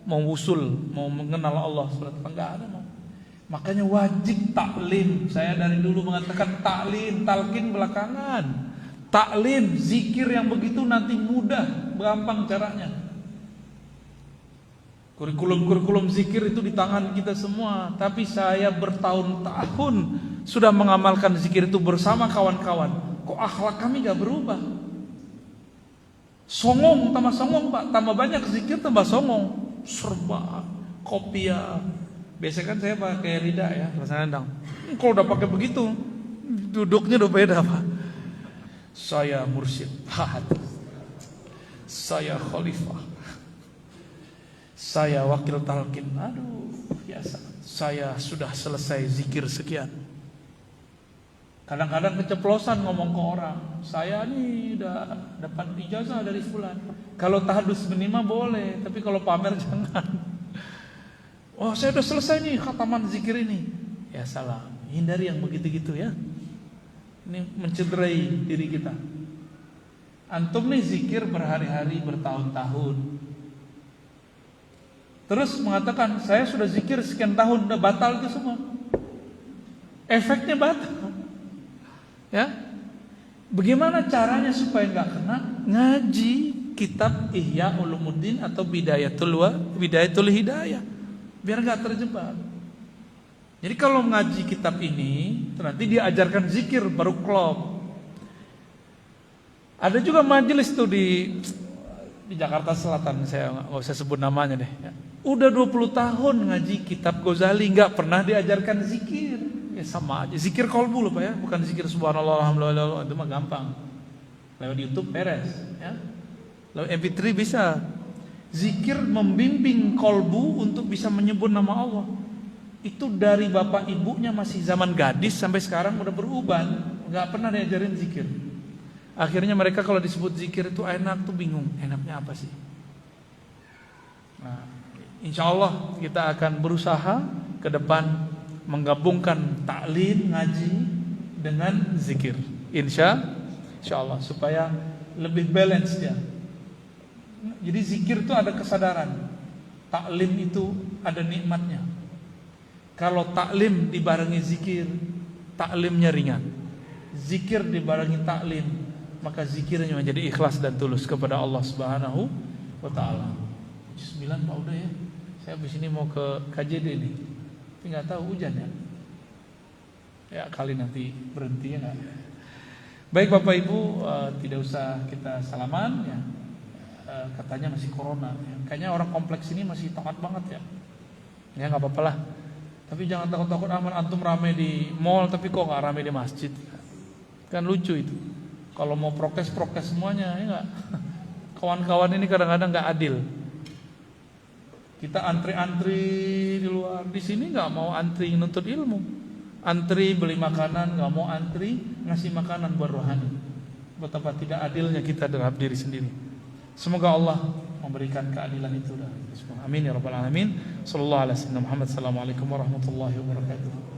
mau usul, mau mengenal Allah SWT, enggak ada mau. Makanya wajib taklim. Saya dari dulu mengatakan taklim, talqin belakangan. Taklim, zikir yang begitu nanti mudah, gampang caranya. Kurikulum zikir itu di tangan kita semua. Tapi saya bertahun-tahun sudah mengamalkan zikir itu bersama kawan-kawan. Kok akhlak kami gak berubah? Songong tambah songong Pak, tambah banyak zikir tambah songong. Serba, kopiah. Biasanya kan saya pakai lidah ya, rasanya dang. Kalau udah pakai begitu, duduknya udah beda Pak. Saya mursyid, saya khalifah, saya wakil talqin. Aduh, biasa. Saya sudah selesai zikir sekian. Kadang-kadang keceplosan ngomong ke orang, saya nih udah dapat ijazah dari fulan. Kalau tahadus menima boleh, tapi kalau pamer jangan. Oh, saya udah selesai nih khataman zikir ini. Ya salah, hindari yang begitu-gitu ya. Ini mencederai diri kita. Antum nih zikir berhari-hari, bertahun-tahun, terus mengatakan saya sudah zikir sekian tahun, udah batal itu semua. Efeknya batal. Ya, bagaimana caranya supaya nggak kena? Ngaji. kitab Ihya Ulumuddin atau Bidayatul Hidayah, biar nggak terjebak. Jadi kalau ngaji kitab ini, nanti dia ajarkan zikir baru klop. Ada juga majelis tuh di Jakarta Selatan, saya nggak usah sebut namanya deh. Ya. Udah 20 tahun ngaji kitab Ghazali, nggak pernah diajarkan zikir. Ya sama aja, zikir kolbu loh Pak ya, bukan zikir subhanallah alhamdulillah, itu mah gampang. Lewat YouTube beres, ya. Lewat MP3 bisa. Zikir membimbing kolbu untuk bisa menyebut nama Allah. Itu dari bapak ibunya masih zaman gadis sampai sekarang udah beruban, nggak pernah diajarin zikir. Akhirnya mereka kalau disebut zikir itu enak tuh bingung, enaknya apa sih? Nah, insya Allah kita akan berusaha ke depan menggabungkan taklim ngaji dengan zikir. Insya Allah supaya lebih balance ya. Jadi zikir itu ada kesadaran, taklim itu ada nikmatnya. Kalau taklim dibarengi zikir, taklimnya ringan. Zikir dibarengi taklim, maka zikirnya menjadi ikhlas dan tulus kepada Allah Subhanahu wa taala. 9 Pak udah ya. Saya habis ini mau ke KJD nih. Tapi enggak tahu hujan ya. Ya kali nanti berhenti ya enggak. Baik Bapak Ibu, tidak usah kita salaman ya. Katanya masih corona ya. Kayaknya orang kompleks ini masih taat banget ya. Ya enggak apa-apa lah. Tapi jangan takut-takut aman, antum rame di mall tapi kok enggak rame di masjid. Kan lucu itu. Kalau mau prokes semuanya, ya enggak? Kawan-kawan ini kadang-kadang enggak adil. Kita antri-antri di luar, di sini enggak mau antri nuntut ilmu. Antri beli makanan, enggak mau antri ngasih makanan buat rohani. Betapa tidak adilnya kita terhadap diri sendiri. Semoga Allah memberikan keadilan itu. Amin ya rabbal alamin. Sallallahu alaihi wasallam. Muhammad. Assalamualaikum warahmatullahi wabarakatuh.